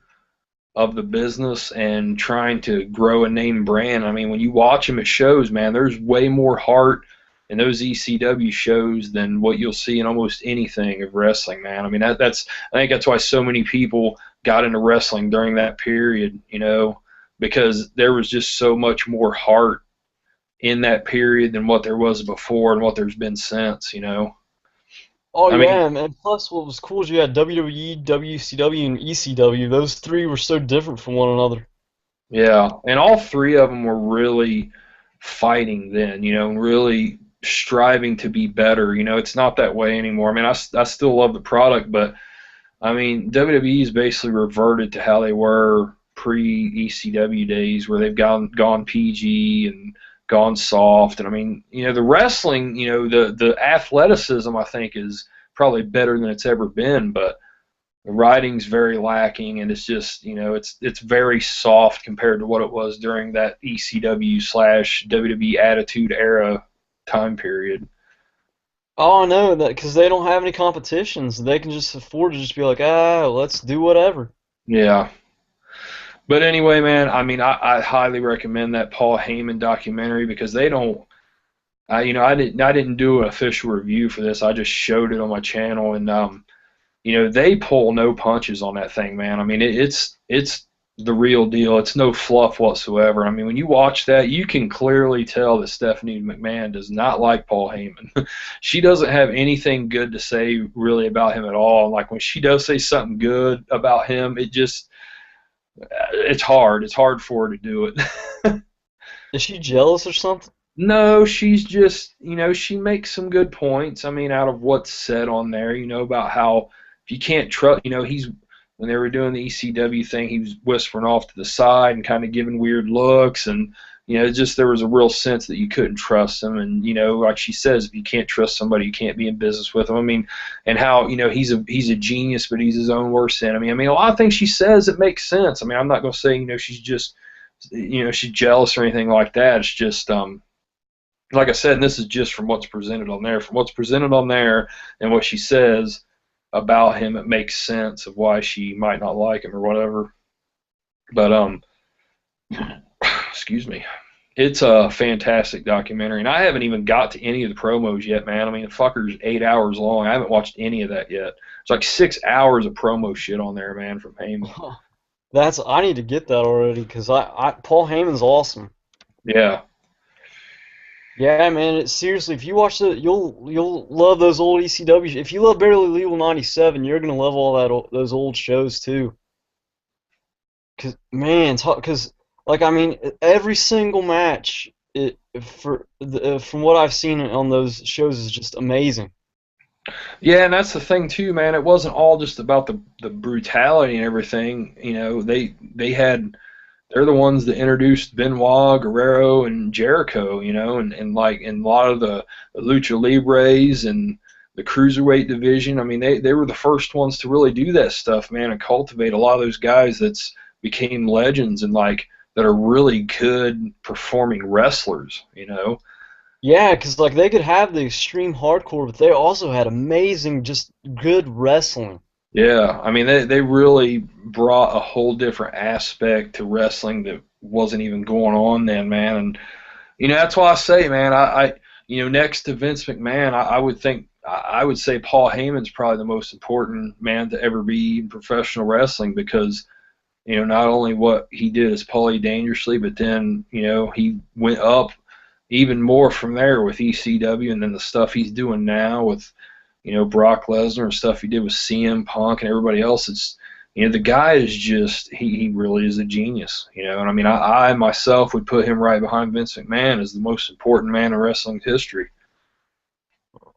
of the business and trying to grow a name brand. I mean, when you watch them at shows, man, there's way more heart in those ECW shows than what you'll see in almost anything of wrestling, man. I mean, I think that's why so many people got into wrestling during that period, because there was just so much more heart in that period than what there was before and what there's been since. Oh I mean, yeah, and plus what was cool is you had WWE, WCW, and ECW. Those three were so different from one another. yeah, and all three of them were really fighting then, and really striving to be better. It's not that way anymore. I mean, I still love the product, but I mean, WWE's basically reverted to how they were pre ECW days, where they've gone PG and gone soft. And I mean, the wrestling, the athleticism, I think is probably better than it's ever been, but the writing's very lacking, and it's just it's very soft compared to what it was during that ECW / WWE Attitude Era time period. Oh, I know that because they don't have any competitions. They can just afford to just be like, let's do whatever. Yeah. But anyway, man, I mean, I highly recommend that Paul Heyman documentary, because they don't. I didn't do an official review for this. I just showed it on my channel, and they pull no punches on that thing, man. I mean, it's the real deal. It's no fluff whatsoever. I mean, when you watch that, you can clearly tell that Stephanie McMahon does not like Paul Heyman. She doesn't have anything good to say really about him at all. Like when she does say something good about him, it's hard. It's hard for her to do it. Is she jealous or something? No, she's just, she makes some good points. I mean, out of what's said on there, about how if you can't trust, when they were doing the ECW thing, he was whispering off to the side and kind of giving weird looks. And, just there was a real sense that you couldn't trust him. And, like she says, if you can't trust somebody, you can't be in business with them. I mean, and how, he's a genius, but he's his own worst enemy. I mean, a lot of things she says, it makes sense. I mean, I'm not going to say, she's just, she's jealous or anything like that. It's just, like I said, and this is just from what's presented on there. From what's presented on there and what she says about him, it makes sense of why she might not like him or whatever. But excuse me. It's a fantastic documentary, and I haven't even got to any of the promos yet, man. I mean, the fucker's 8 hours long. I haven't watched any of that yet. It's like 6 hours of promo shit on there, man, from Heyman. I need to get that already because Paul Heyman's awesome. Yeah. Yeah, man. Seriously, if you watch you'll love those old ECW. If you love Barely Legal '97, you're gonna love those old shows too. Cause man, I mean, every single match from what I've seen on those shows is just amazing. Yeah, and that's the thing too, man. It wasn't all just about the brutality and everything. They're the ones that introduced Benoit, Guerrero, and Jericho, and like in a lot of the Lucha Libres and the Cruiserweight division. I mean, they were the first ones to really do that stuff, man, and cultivate a lot of those guys that's became legends and like that are really good performing wrestlers, Yeah, because like they could have the extreme hardcore, but they also had amazing, just good wrestling. Yeah, I mean they really brought a whole different aspect to wrestling that wasn't even going on then, man. And that's why I say, man, next to Vince McMahon, I would say Paul Heyman's probably the most important man to ever be in professional wrestling because not only what he did as Paulie Dangerously, but then he went up even more from there with ECW, and then the stuff he's doing now with Brock Lesnar and stuff he did with CM Punk and everybody else. It's the guy is just he really is a genius, and I mean I myself would put him right behind Vince McMahon as the most important man in wrestling history.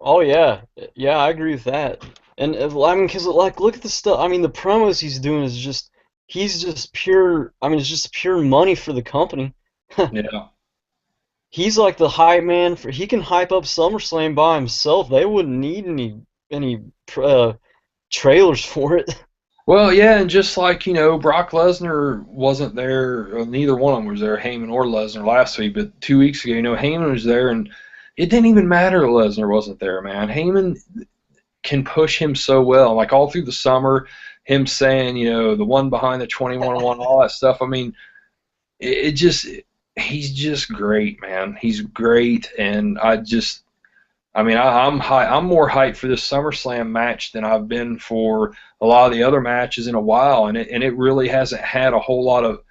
Oh yeah, yeah, I agree with that. And I mean, because like look at the stuff. I mean, the promos he's doing is just he's just pure. I mean, it's just pure money for the company. Yeah. He's like the hype man for. He can hype up SummerSlam by himself. They wouldn't need any trailers for it. Well, yeah, and just like, Brock Lesnar wasn't there, neither one of them was there, Heyman or Lesnar last week, but 2 weeks ago, Heyman was there, and it didn't even matter Lesnar wasn't there, man. Heyman can push him so well, like all through the summer, him saying, the one behind the 21-1, all that stuff. I mean, he's just great, man. He's great, and I'm more hyped for this SummerSlam match than I've been for a lot of the other matches in a while, and it really hasn't had a whole lot of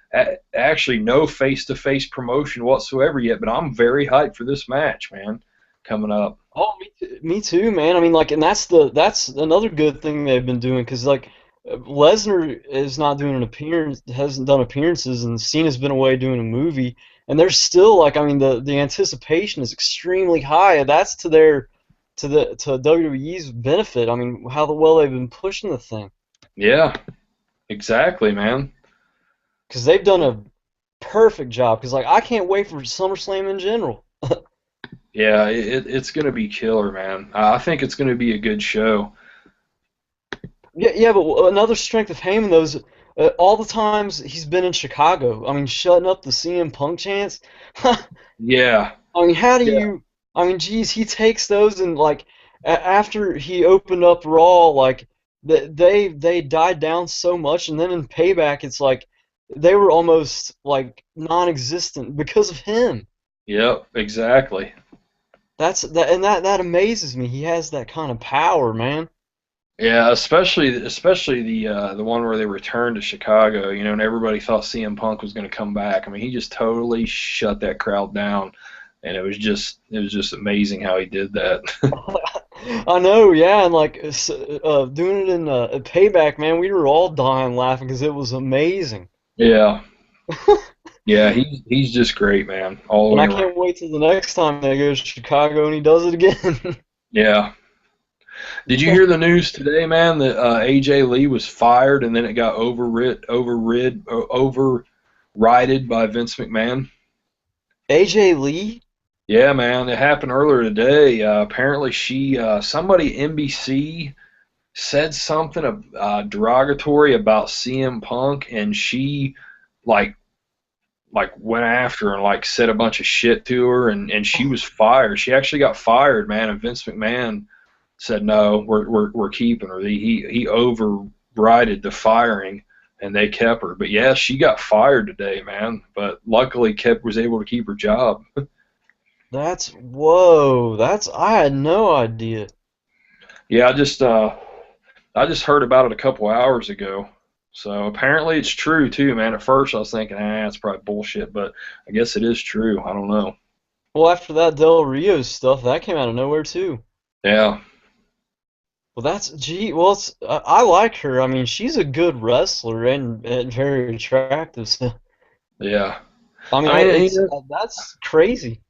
actually no face-to-face promotion whatsoever yet. But I'm very hyped for this match, man, coming up. Oh, me too, man. I mean, like, and that's another good thing they've been doing because like Lesnar is not doing an appearance, hasn't done appearances, and Cena's been away doing a movie. And they're still like, I mean, the anticipation is extremely high, and that's to WWE's benefit. I mean, how well they've been pushing the thing. Yeah, exactly, man. Because they've done a perfect job. Because like, I can't wait for SummerSlam in general. Yeah, it's gonna be killer, man. I think it's gonna be a good show. Yeah, but another strength of Heyman though is all the times he's been in Chicago. I mean, shutting up the CM Punk chants. Yeah. I mean, how do you? I mean, geez, he takes those and like after he opened up Raw, like they died down so much, and then in Payback, it's like they were almost like non-existent because of him. Yep, exactly. That amazes me. He has that kind of power, man. Yeah, especially the one where they returned to Chicago, and everybody thought CM Punk was going to come back. I mean, he just totally shut that crowd down, and it was just amazing how he did that. I know, yeah, and like doing it in Payback, man, we were all dying laughing because it was amazing. Yeah, yeah, he's just great, man, all the And way I around. can't wait till the next time they go to Chicago and he does it again. Yeah. Did you hear the news today, man, that AJ Lee was fired and then it got overrided by Vince McMahon? AJ Lee? Yeah, man, it happened earlier today. Apparently, somebody NBC said something derogatory about CM Punk, and she like went after her and said a bunch of shit to her, and she was fired. She actually got fired, man. And Vince McMahon said no, we're keeping her. He overrided the firing, and they kept her. But yeah, she got fired today, man. But luckily, kept was able to keep her job. Whoa, I had no idea. Yeah, I just heard about it a couple hours ago. So apparently it's true too, man. At first I was thinking, it's probably bullshit, but I guess it is true. I don't know. Well, after that Del Rio stuff, that came out of nowhere too. Yeah, Well, well, I like her. I mean, she's a good wrestler and very attractive. So, yeah. I mean, I mean, that's crazy.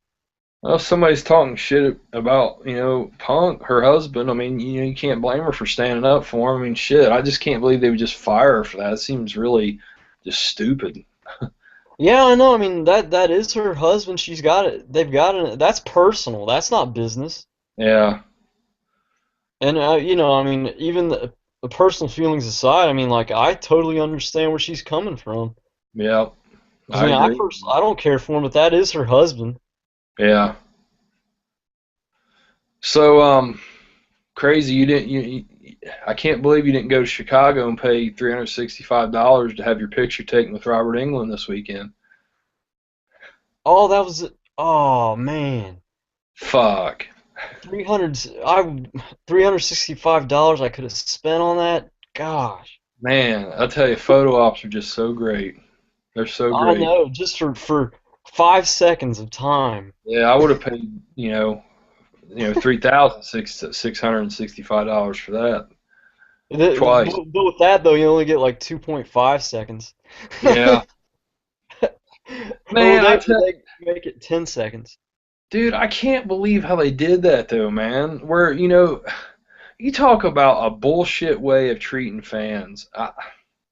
well, somebody's talking shit about Punk, her husband. I mean, you can't blame her for standing up for him. I mean, shit. I just can't believe they would just fire her for that. It seems really just stupid. Yeah, I know. I mean, that is her husband. She's got it. They've got it. That's personal. That's not business. Yeah, And I mean, even the personal feelings aside, I mean, like I totally understand where she's coming from. yeah. 'Cause, I I mean, agree. I don't care for him, but that is her husband. Yeah. So, crazy. You didn't. I can't believe you didn't go to Chicago and pay $365 to have your picture taken with Robert England this weekend. Oh, that was oh man, Fuck. 300 I $365 I could have spent on that. Gosh, Man, I tell you, photo ops are just so great. They're so I great. know, just for 5 seconds of time. Yeah, I would have paid, $3,665 for that twice. But with that though, you only get like 2.5 seconds. Yeah, Or man, I tell, they make it 10 seconds. dude, I can't believe how they did that though, man. Where you talk about a bullshit way of treating fans.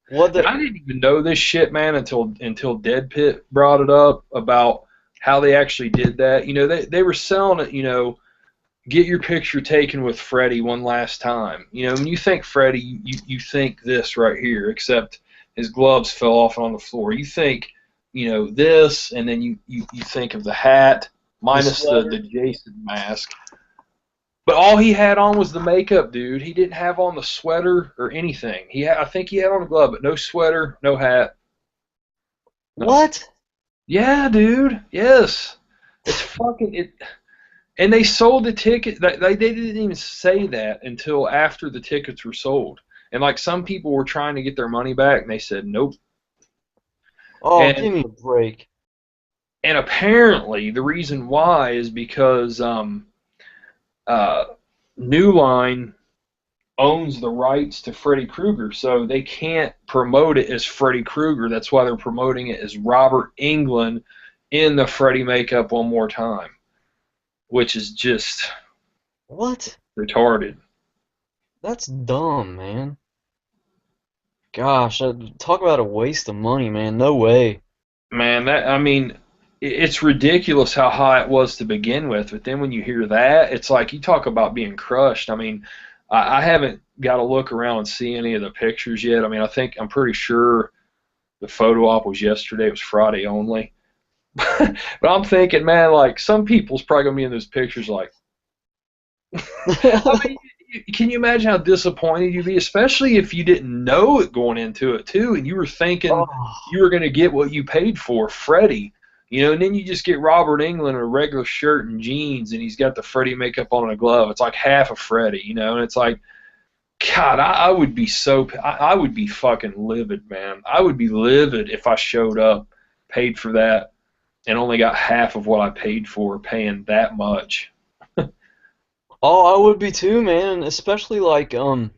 What And the I didn't even know this shit, man, until Dead Pit brought it up about how they actually did that. They were selling it. Get your picture taken with Freddie one last time. When you think Freddie, you think this right here, except his gloves fell off on the floor. You think, this, and then you think of the hat the minus the sweater? Jason mask. But all he had on was the makeup, dude. He didn't have on the sweater or anything. I think he had on a glove, but no sweater, no hat, nothing. What? Yeah, dude. Yes. It's fucking it. And they sold the ticket. They didn't even say that until after the tickets were sold. And some people were trying to get their money back, and they said nope. Oh, And give me a break. and apparently the reason why is because uh, New Line owns the rights to Freddy Krueger, so they can't promote it as Freddy Krueger. That's why they're promoting it as Robert Englund in the Freddy makeup one more time, which is just What? retarded. That's dumb, man. Gosh, talk about a waste of money, man. No way. Man, I mean, it's ridiculous how high it was to begin with, but then when you hear that, it's like you talk about being crushed. I mean, I haven't got to look around and see any of the pictures yet. I mean, I'm pretty sure the photo op was yesterday. It was Friday only. But I'm thinking, man, some people's probably gonna be in those pictures. I mean, can you imagine how disappointed you'd be, especially if you didn't know it going into it too, and you were thinking Oh, you were gonna get what you paid for, Freddie. And then you just get Robert Englund in a regular shirt and jeans, and he's got the Freddie makeup on and a glove. It's like half of Freddie, and it's like, God, I would be I would be fucking livid, man. I would be livid if I showed up, paid for that, and only got half of what I paid for, paying that much. Oh, I would be too, man. Especially like I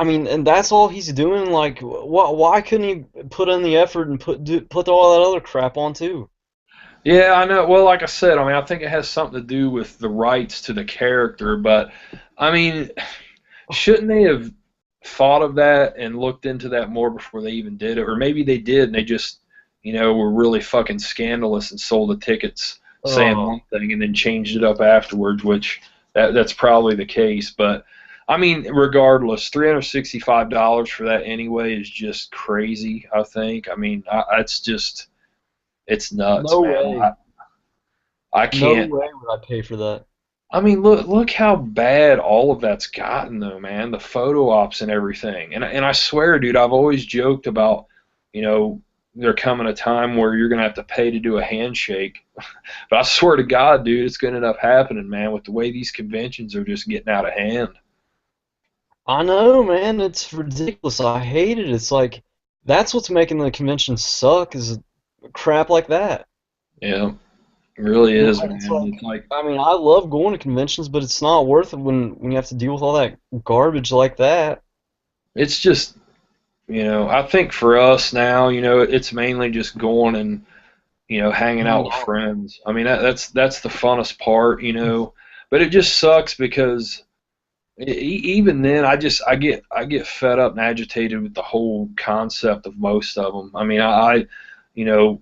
mean, and that's all he's doing. Like, why couldn't he put in the effort and put all that other crap on too? Yeah, I know. Well, like I said, I mean, I think it has something to do with the rights to the character, but I mean, shouldn't they have thought of that and looked into that more before they even did it? Or maybe they did and they just, were really fucking scandalous and sold the tickets saying Oh, one thing and then changed it up afterwards, which that's probably the case. But I mean, regardless, $365 for that anyway is just crazy, I think. I mean, it's nuts, no man. way. I No can't. way would I pay for that. I mean, look how bad all of that's gotten, though, man. The photo ops and everything. And I swear, dude, I've always joked about, you know, there coming a time where you're gonna have to pay to do a handshake. But I swear to God, dude, it's gonna end up happening, man, with the way these conventions are just getting out of hand. I know, man. It's ridiculous. I hate it. It's like that's what's making the convention suck is crap like that. Yeah, it really You know, is, it's man. like It's like I mean, I love going to conventions, but it's not worth it when you have to deal with all that garbage like that. it's just, I think for us now, it's mainly just going and hanging out Hanging with out. friends. I mean, that's the funnest part. But it just sucks because even then, I get fed up and agitated with the whole concept of most of them. I mean, you know,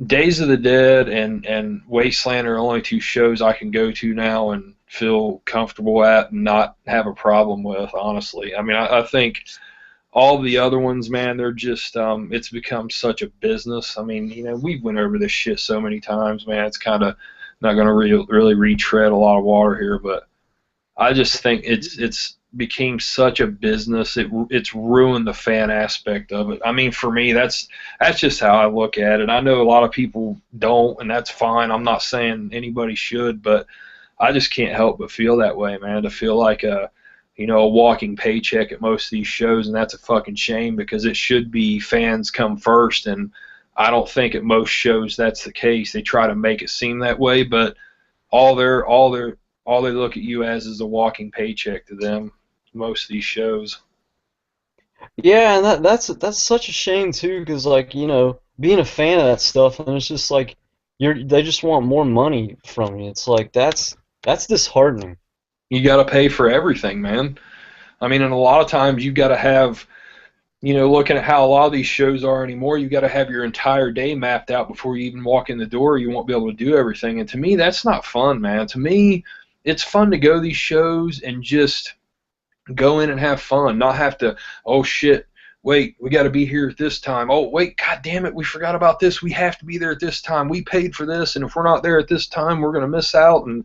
Days of the Dead and Wasteland are the only two shows I can go to now and feel comfortable at and not have a problem with. Honestly, I mean, I think all the other ones, man, they're just it's become such a business. I mean, we've went over this shit so many times, man. It's kind of not going to really retread a lot of water here, but I just think it's became such a business. It's ruined the fan aspect of it. I mean, for me, that's just how I look at it. I know a lot of people don't, and that's fine. I'm not saying anybody should, but I just can't help but feel that way, man. To feel like a walking paycheck at most of these shows, and that's a fucking shame because it should be fans come first, and I don't think at most shows that's the case. They try to make it seem that way, but all they look at you as is a walking paycheck to them. Most of these shows. Yeah, and that's such a shame too, because like being a fan of that stuff, and it's just like they just want more money from you. It's like that's disheartening. You got to pay for everything, man. I mean, and a lot of times you got to have, looking at how a lot of these shows are anymore, you got to have your entire day mapped out before you even walk in the door. You won't be able to do everything. And to me, that's not fun, man. To me, it's fun to go to these shows and just go in and have fun, not have to, oh shit, wait, we got to be here at this time. Oh, wait, god damn it, we forgot about this. We have to be there at this time. We paid for this, and if we're not there at this time, we're going to miss out. And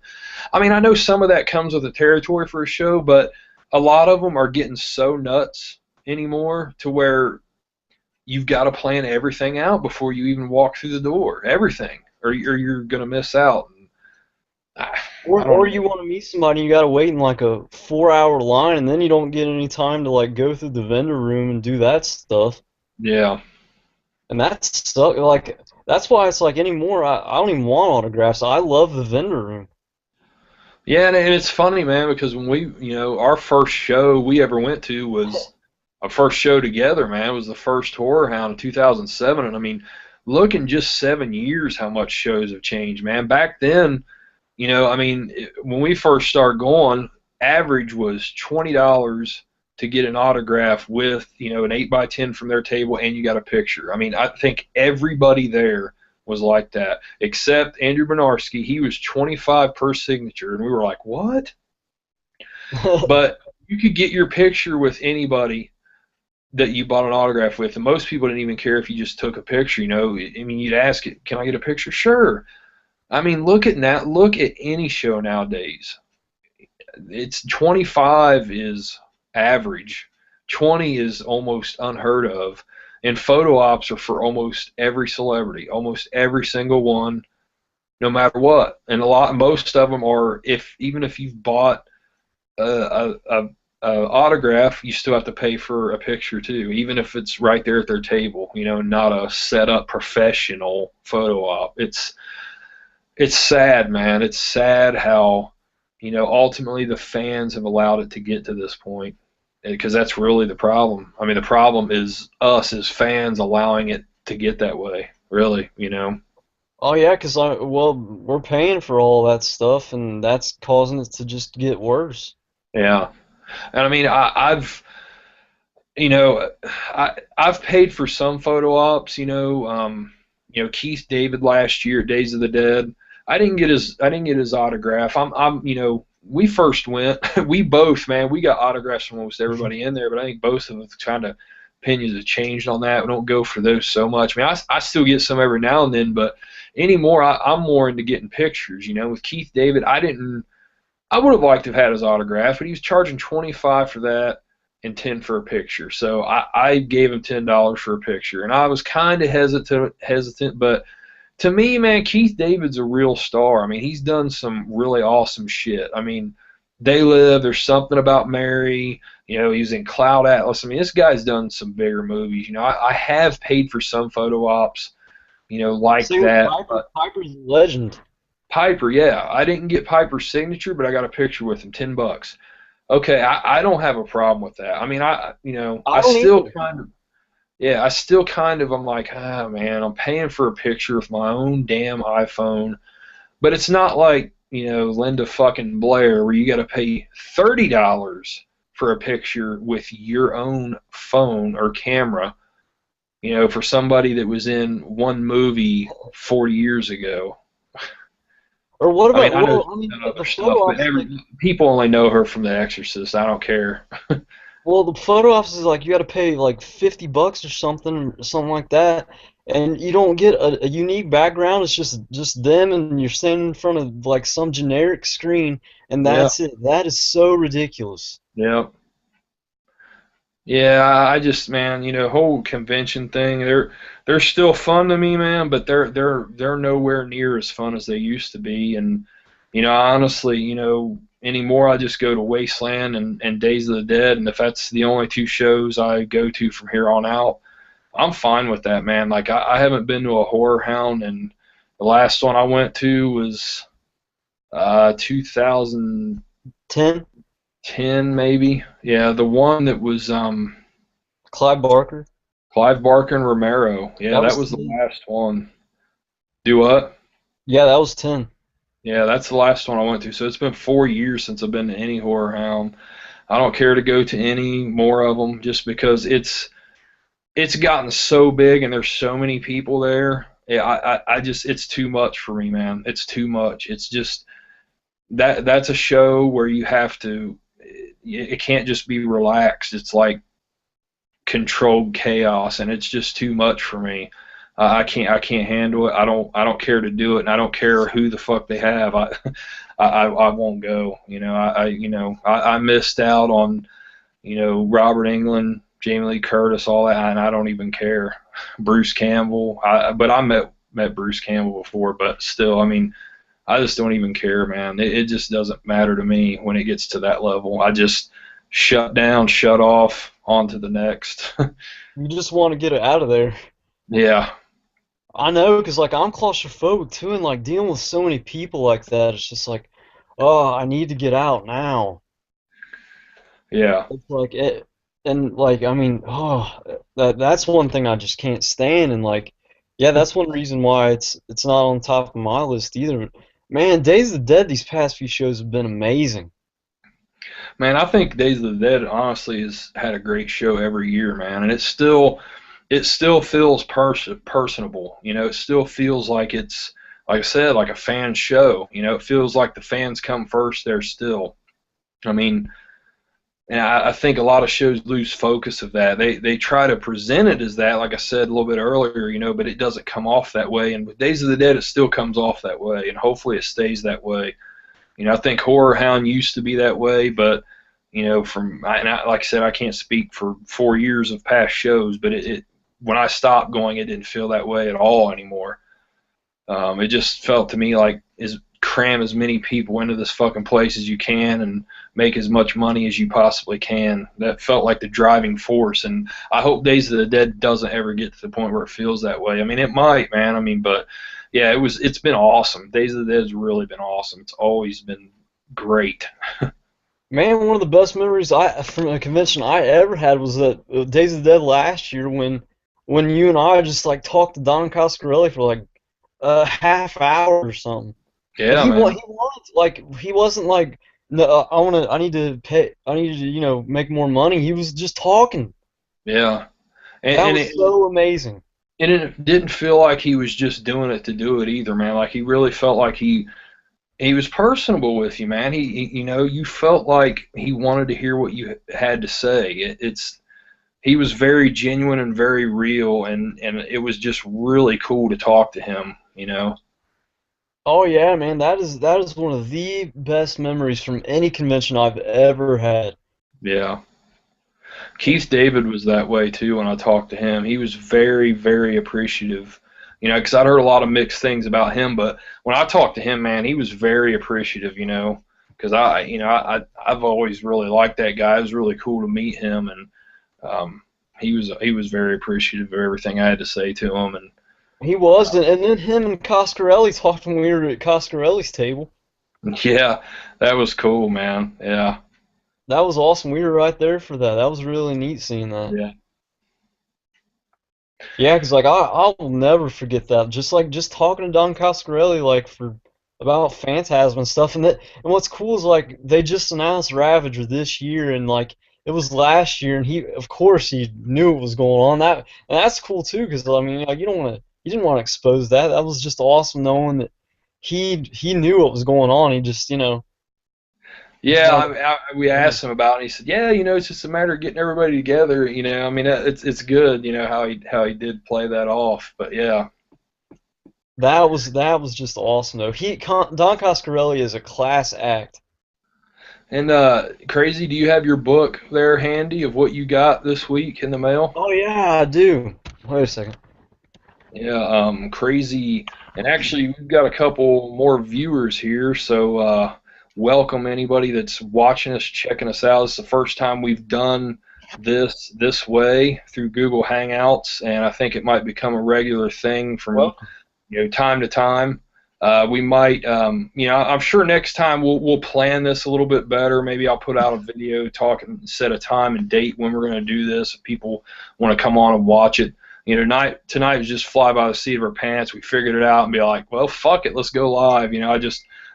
I mean, I know some of that comes with the territory for a show, but a lot of them are getting so nuts anymore to where you've got to plan everything out before you even walk through the door. Everything, or you're going to miss out. I don't Or know. you want to meet somebody, you gotta wait in like a 4 hour line, and then you don't get any time to like go through the vendor room and do that stuff. Yeah. And that's like that's why it's like anymore. I don't even want autographs. I love the vendor room. Yeah, and it's funny, man, because when our first show we ever went to was our first show together, man. It was the first Horror Hound in 2007, and I mean, look in just 7 years how much shows have changed, man. Back then, I mean, when we first started going, average was $20 to get an autograph with, an 8x10 from their table, and you got a picture. I mean, I think everybody there was like that, except Andrew Bernarski. He was 25 per signature, and we were like, what? But you could get your picture with anybody that you bought an autograph with, and most people didn't even care if you just took a picture. I mean, you'd ask it, can I get a picture? Sure. I mean, look at any show nowadays. It's 25 is average. 20 is almost unheard of. And photo ops are for almost every celebrity, almost every single one, no matter what. And most of them are, if even if you've bought autograph, you still have to pay for a picture too, even if it's right there at their table. Not a set up professional photo op. It's sad, man. It's sad how ultimately the fans have allowed it to get to this point, because that's really the problem. I mean, the problem is us as fans allowing it to get that way. Really. Oh yeah, 'cause well, we're paying for all that stuff, and that's causing it to just get worse. Yeah. And I mean, you know, I've paid for some photo ops. Keith David last year at Days of the Dead. I didn't get his autograph. We first went. We both, man, we got autographs from almost everybody in there. But I think both of us kind of opinions have changed on that. We don't go for those so much. I mean, I still get some every now and then, but anymore, I'm more into getting pictures. With Keith David, I didn't. I would have liked to have had his autograph, but he was charging 25 for that and 10 for a picture. So I gave him $10 for a picture, and I was kind of hesitant, but to me, man, Keith David's a real star. I mean, he's done some really awesome shit. I mean, They Live, There's Something About Mary. He's in Cloud Atlas. I mean, this guy's done some bigger movies. I have paid for some photo ops, like Same with that. Piper's a legend. Piper, yeah. I didn't get Piper's signature, but I got a picture with him, $10. Okay, I don't have a problem with that. I mean, I I don't still either. kind of, yeah, I still kind of, I'm like, ah, man, I'm paying for a picture with my own damn iPhone, but it's not like, Linda fucking Blair, where you got to pay $30 for a picture with your own phone or camera, for somebody that was in one movie 40 years ago. Or what I mean, about, I know well, I mean, some the other stuff, photo but ops, like, people only know her from The Exorcist. I don't care. well, the photo ops is like you got to pay like $50 or something like that, and you don't get a unique background. It's just them, and you're standing in front of like some generic screen, and Yeah, that's it. That is so ridiculous. yeah, yeah. I just, man, whole convention thing. They're still fun to me, man, but they're nowhere near as fun as they used to be. And honestly, anymore, I just go to Wasteland and Days of the Dead, and if that's the only two shows I go to from here on out, I'm fine with that, man. Like I haven't been to a horror hound, and the last one I went to was 2010 10, maybe. Yeah, the one that was Clive Barker. Clive Barker and Romero. Yeah, That that was was the 10. last one. Do what? Yeah, that was 10. Yeah, that's the last one I went to. So it's been 4 years since I've been to any horror hound. I don't care to go to any more of them just because it's gotten so big and there's so many people there. Yeah, I just it's too much for me, man. It's too much. It's just that's a show where you have to. It can't just be relaxed. It's like controlled chaos, and it's just too much for me. I can't handle it. I don't care to do it, and I don't care who the fuck they have. I won't go. I missed out on Robert Englund, Jamie Lee Curtis, all that, and I don't even care. Bruce Campbell, but I met Bruce Campbell before, but still, I mean, I just don't even care, man. It just doesn't matter to me when it gets to that level. I just shut down, shut off, on to the next. You just want to get it out of there. Yeah, I know, 'cause like I'm claustrophobic too, and like dealing with so many people like that, it's just like, oh, I need to get out now. yeah, It's like it, and like I mean, oh, that's one thing I just can't stand, and like, yeah, that's one reason why it's not on top of my list either. Man, Days of the Dead, these past few shows have been amazing. man. I think Days of the Dead honestly has had a great show every year, man, and it still feels personable. It still feels like it's like I said, like a fan show. It feels like the fans come first there still. I mean, and I think a lot of shows lose focus of that. They try to present it as that, like I said a little bit earlier, but it doesn't come off that way. And with Days of the Dead, it still comes off that way, and hopefully it stays that way. I think Horror Hound used to be that way, but like I said, I can't speak for 4 years of past shows, but it when I stopped going, it didn't feel that way at all anymore. It just felt to me like as cram as many people into this fucking place as you can and make as much money as you possibly can. That felt like the driving force, and I hope Days of the Dead doesn't ever get to the point where it feels that way. I mean, it might, man. I mean, but yeah, it's been awesome. Days of the Dead has really been awesome. It's always been great. Man, one of the best memories from a convention I ever had was that Days of the Dead last year when you and I just like talked to Don Coscarelli for like a half hour or something. And Yeah, man. he wasn't like no, I need to pay, I need to, make more money. He was just talking. Yeah, That and was so amazing. it didn't feel like he was just doing it to do it either, man. Like he really felt like he was personable with you, man. You felt like he wanted to hear what you had to say. He was very genuine and very real, and it was just really cool to talk to him. Oh yeah, man, that is one of the best memories from any convention I've ever had. Yeah. Keith David was that way too when I talked to him. He was very, very appreciative, because I'd heard a lot of mixed things about him, but when I talked to him, man, he was very appreciative, because I've always really liked that guy. It was really cool to meet him, and he was very appreciative of everything I had to say to him, and He was, and then him and Coscarelli talked when we were at Coscarelli's table. yeah, that was cool, man. Yeah, That was awesome. We were right there for that. That was really neat seeing that. yeah, Yeah, 'cause like I will never forget that. Just talking to Don Coscarelli like for about Phantasm and stuff. And what's cool is like they just announced Ravager this year, and like it was last year, and he of course he knew what was going on. And that's cool too, 'cause I mean like you didn't want to expose that. That was just awesome knowing that he knew what was going on. He just just yeah. wanted. We asked him about it, and he said, "Yeah, it's just a matter of getting everybody together." I mean, it's good, how he did play that off. But yeah, That was just awesome though. Don Coscarelli is a class act. and Crazy, do you have your book there handy of what you got this week in the mail? Oh yeah, I do. Wait a second. Yeah, Crazy, and actually we've got a couple more viewers here, so welcome anybody that's watching us, checking us out. It's the first time we've done this way through Google Hangouts, and I think it might become a regular thing from Welcome. time to time. We might, I'm sure next time we'll plan this a little bit better. Maybe I'll put out a video talking, set a time and date when we're going to do this. If people want to come on and watch it. Tonight was just fly by the seat of our pants. We figured it out and be like, well, fuck it, let's go live.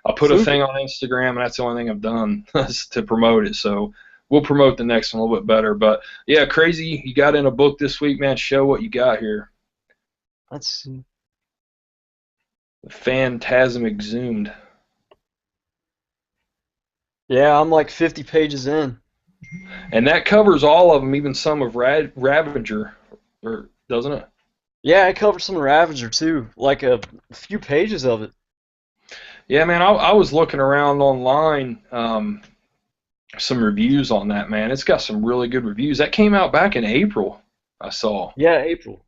I put a Super. thing on Instagram, and that's the only thing I've done to promote it. So we'll promote the next one a little bit better. But yeah, Crazy, you got in a book this week, man. Show what you got here. Let's see. Phantasm Exhumed. Yeah, I'm like 50 pages in. And that covers all of them, even some of Ravager, or doesn't it? Yeah, I covered some Ravager too, like a few pages of it. Yeah, man, I was looking around online, some reviews on that, man. It's got some really good reviews. That came out back in April, I saw. Yeah, April.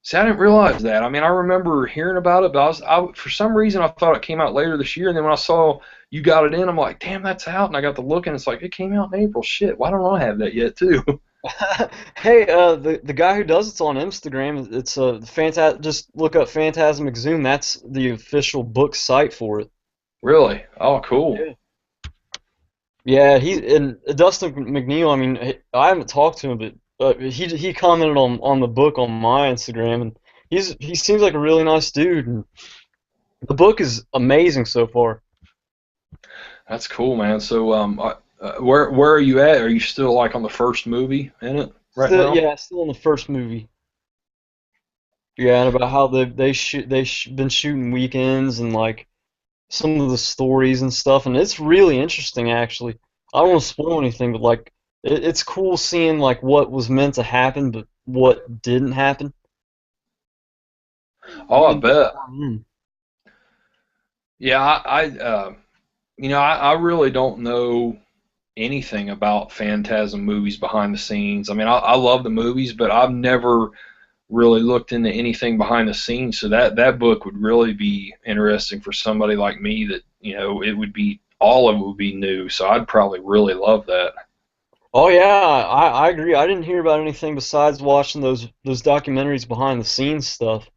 See, I didn't realize that. I mean, I remember hearing about it, but for some reason, I thought it came out later this year. And then when I saw you got it in, I'm like, damn, that's out. And I got to look, and it's like, it came out in April. Shit, why don't I have that yet, too? Hey, the guy who does it's on Instagram. It's Just look up Phantasm Exhumed. That's the official book site for it. Really? Oh, cool. Yeah. Yeah, and Dustin McNeil. I mean, I haven't talked to him, but he commented on the book on my Instagram, and he seems like a really nice dude. And the book is amazing so far. That's cool, man. So, where are you at? Are you still like on the first movie in it right Still, now? yeah, still in the first movie. Yeah, and about how been shooting weekends and like some of the stories and stuff, and it's really interesting actually. I don't want to spoil anything, but like it's cool seeing like what was meant to happen, but what didn't happen. Oh, I Even this bet. far in. Yeah, I really don't know anything about Phantasm movies behind the scenes. I mean, I love the movies, but I've never really looked into anything behind the scenes. So that book would really be interesting for somebody like me that it would be all of it would be new. So I'd probably really love that. Oh yeah, I agree. I didn't hear about anything besides watching those documentaries behind the scenes stuff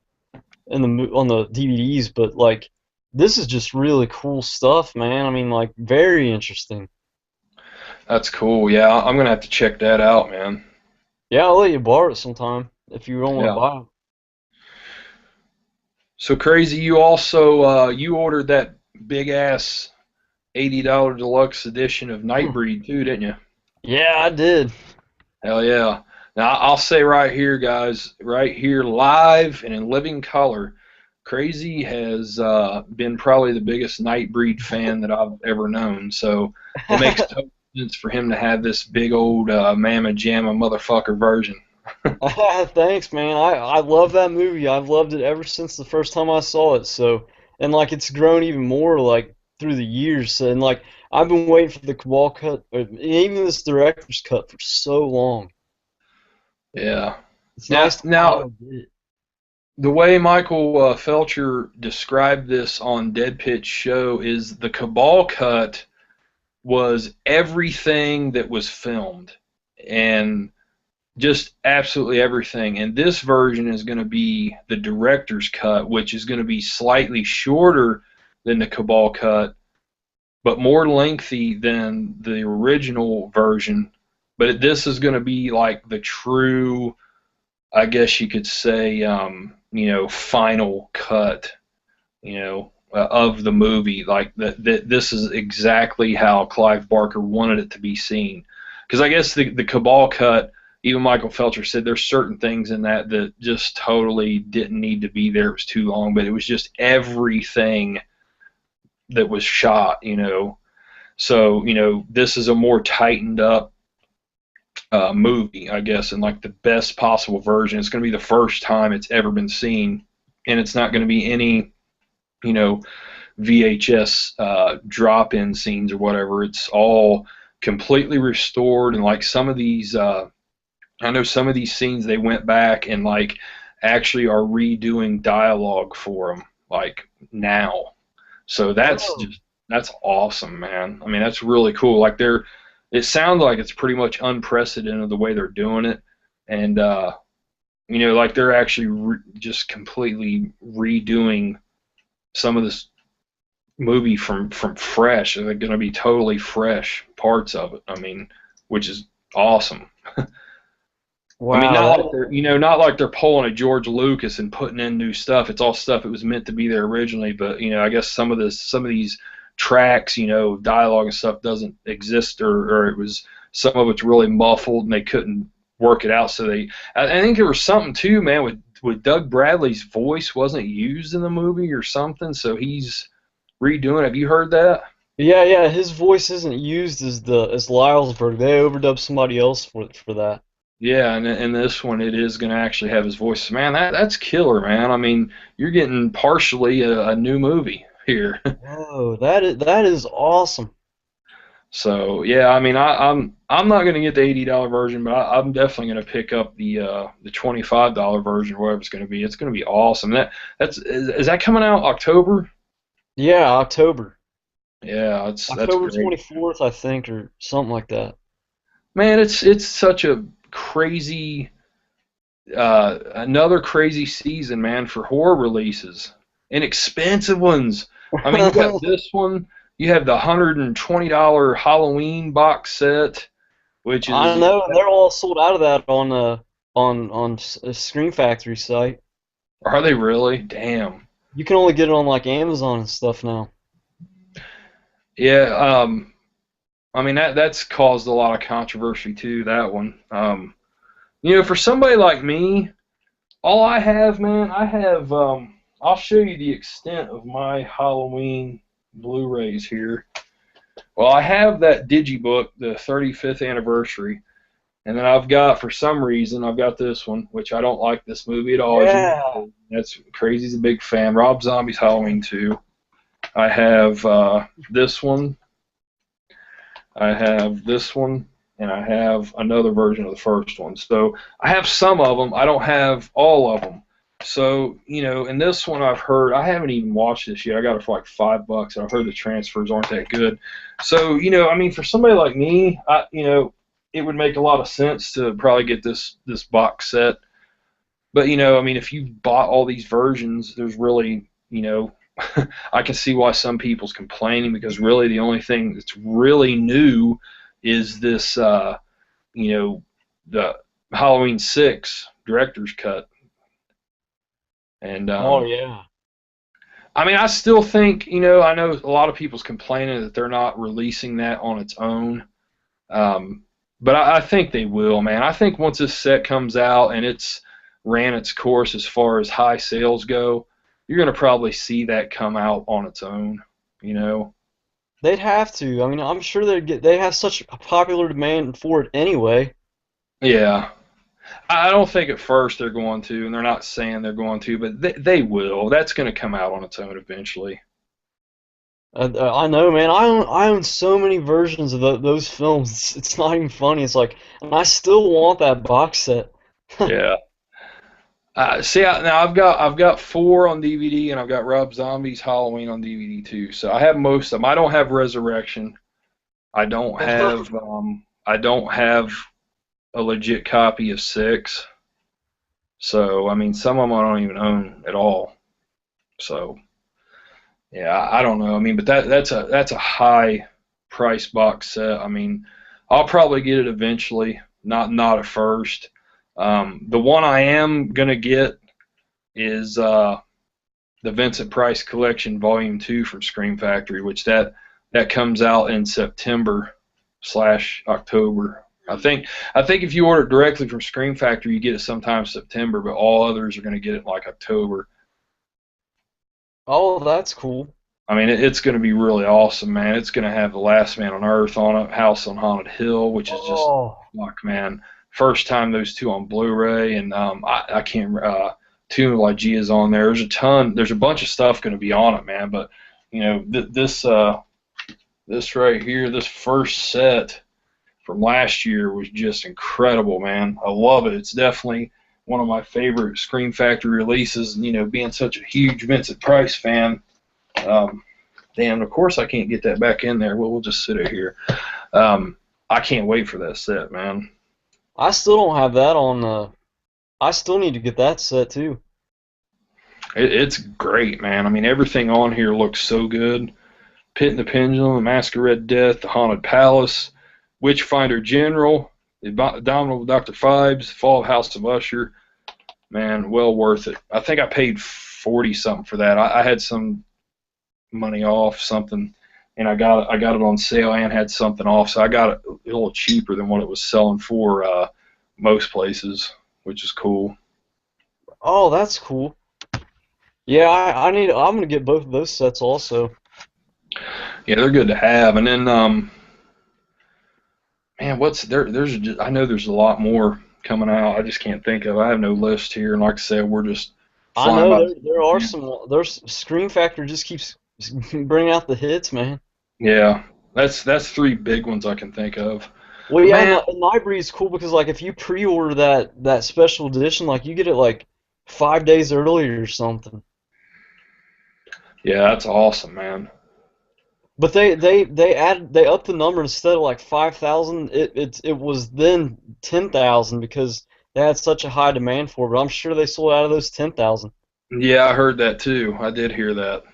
on the DVDs, but like this is just really cool stuff, man. I mean, like very interesting. That's cool. Yeah, I'm gonna have to check that out, man. Yeah, I'll let you borrow it sometime if you don't want to Yeah. buy it. So Crazy, you also you ordered that big ass $80 deluxe edition of Hmm. Nightbreed too, didn't you? Yeah, I did. Hell yeah. Now I'll say right here, guys, right here, live and in living color, Crazy has been probably the biggest Nightbreed fan that I've ever known. So it makes total sense for him to have this big old mamma jamma motherfucker version. Thanks, man. I love that movie. I've loved it ever since the first time I saw it. So, and like it's grown even more like through the years. And like I've been waiting for the Cabal cut, or even this director's cut for so long. Yeah. It's Now, nice to now finally get it. the way Michael Felcher described this on Dead Pitch show is the Cabal cut was everything that was filmed and just absolutely everything. And this version is going to be the director's cut, which is going to be slightly shorter than the Cabal cut, but more lengthy than the original version. But this is going to be like the true, I guess you could say, final cut, of the movie. Like that, this is exactly how Clive Barker wanted it to be seen. Because I guess the Cabal cut, even Michael Felcher said there's certain things in that just totally didn't need to be there. It was too long, but it was just everything that was shot. So, this is a more tightened up movie, I guess, and like the best possible version. It's going to be the first time it's ever been seen, and it's not going to be any, you know, VHS drop-in scenes or whatever. It's all completely restored, and like some of these, I know some of these scenes they went back and like actually are redoing dialogue for them, like now. So Oh. that's awesome, man. I mean, that's really cool. Like it sounds like it's pretty much unprecedented the way they're doing it, and like they're actually just completely redoing some of this movie from fresh. They're going to be totally fresh parts of it. I mean, which is awesome. I mean, Wow, not like that they're pulling a George Lucas and putting in new stuff. It's all stuff that was meant to be there originally, but I guess some of these tracks, dialogue and stuff doesn't exist, or it was some of it's really muffled and they couldn't work it out. So I think there was something too, man, with Doug Bradley's voice wasn't used in the movie or something, so he's redoing. Have you heard that? yeah, his voice isn't used as Lylesburg. They overdubbed somebody else for that. Yeah, and in this one, it is going to actually have his voice. Man, that's killer, man. I mean, you're getting partially a new movie here. Whoa, that is awesome. So yeah, I mean, I'm not going to get the $80 version, but I'm definitely going to pick up the $25 version, whatever it's going to be. It's going to be awesome. Is that coming out October? Yeah, October. Yeah, that's October great. 24th, I think, or something like that. Man, it's such a crazy another crazy season, man, for horror releases. Inexpensive ones. I mean, you got this one. You have the $120 Halloween box set, which I is, know, and they're all sold out of that on a Screen Factory site. are they really? Damn. You can only get it on like Amazon and stuff now. Yeah. I mean that's caused a lot of controversy too. That one. For somebody like me, all I have, man, I have. I'll show you the extent of my Halloween Blu-rays here. Well, I have that digibook, the 35th anniversary, and then for some reason, I've got this one, which I don't like this movie at all. As you Yeah. know, that's Crazy's a big fan. Rob Zombie's Halloween 2. I have this one. I have this one, and I have another version of the first one. So I have some of them. I don't have all of them. So, in this one I've heard, I haven't even watched this yet. I got it for like $5, and I've heard the transfers aren't that good. So, I mean, for somebody like me, it would make a lot of sense to probably get this box set. But, I mean, if you've bought all these versions, there's really, I can see why some people's complaining, because really the only thing that's really new is this, the Halloween 6 director's cut. And Oh yeah. I mean, I still think, I know a lot of people's complaining that they're not releasing that on its own. But I think they will, man. I think once this set comes out and it's ran its course as far as high sales go, you're going to probably see that come out on its own, you know? They'd have to. I mean, I'm sure they have such a popular demand for it anyway. Yeah. I don't think at first they're going to, and they're not saying they're going to, but they will. That's going to come out on its own eventually. I know, man. I own so many versions of those films. It's not even funny. It's like, and I still want that box set. Yeah. Now I've got 4 on DVD, and I've got Rob Zombie's Halloween on DVD too. So I have most of them. I don't have Resurrection. I don't have a legit copy of 6. So I mean, some of them I don't even own at all. So yeah, I don't know. I mean, but that's a high price box set. I mean, I'll probably get it eventually, not at first. The one I am gonna get is the Vincent Price Collection Volume 2 from Scream Factory, which that comes out in September/October. I think if you order it directly from Scream Factory, you get it sometime September, but all others are going to get it in like October. Oh, that's cool. I mean, it's going to be really awesome, man. It's going to have The Last Man on Earth on it, House on Haunted Hill, which is just, Oh, fuck, man. First time those two on Blu-ray, and I can't. Tomb of Lygia is on there. There's a bunch of stuff going to be on it, man. But this right here, this first set from last year was just incredible, man. I love it. It's definitely one of my favorite Scream Factory releases. And, being such a huge Vincent Price fan, damn, of course I can't get that back in there. We'll just sit it here. I can't wait for that set, man. I still don't have that on. I still need to get that set too. It's great, man. I mean, everything on here looks so good. Pit and the Pendulum, The Mask of Red Death, The Haunted Palace, Witchfinder General, The Abominable Dr. Phibes, Fall of House of Usher. Man, well worth it. I think I paid 40 something for that. I had some money off something, and I got it on sale and had something off, so I got it a little cheaper than what it was selling for most places, which is cool. Oh, that's cool. Yeah, I'm gonna get both of those sets also. Yeah, they're good to have. And then, man, what's there? I know there's a lot more coming out. I just can't think of. I have no list here, and like I said, we're just I flying know by. there are some. There's Scream Factory just keeps bringing out the hits, man. Yeah, that's 3 big ones I can think of. Well, But yeah, man, and Library is cool because like if you pre-order that special edition, like you get it like 5 days early or something. yeah, that's awesome, man. But they upped the number instead of like 5,000. It was then 10,000 because they had such a high demand for it. But I'm sure they sold out of those 10,000. Yeah, I heard that too. I did hear that.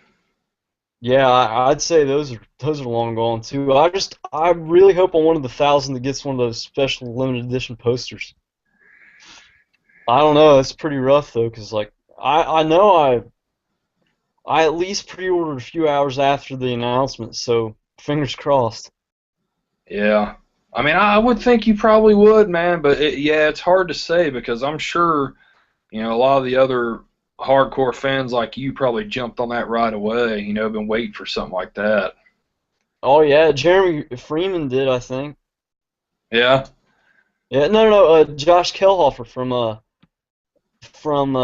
Yeah, I'd say those are long gone too. I really hope I'm one of the 1,000 that gets one of those special limited edition posters. I don't know. It's pretty rough though, because like I know I at least pre-ordered a few hours after the announcement, so fingers crossed. Yeah. I mean, I would think you probably would, man, but yeah, it's hard to say because I'm sure, a lot of the other hardcore fans like you probably jumped on that right away, been waiting for something like that. Oh yeah, Jeremy Freeman did, I think. Yeah. Yeah, no, Josh Kelhofer from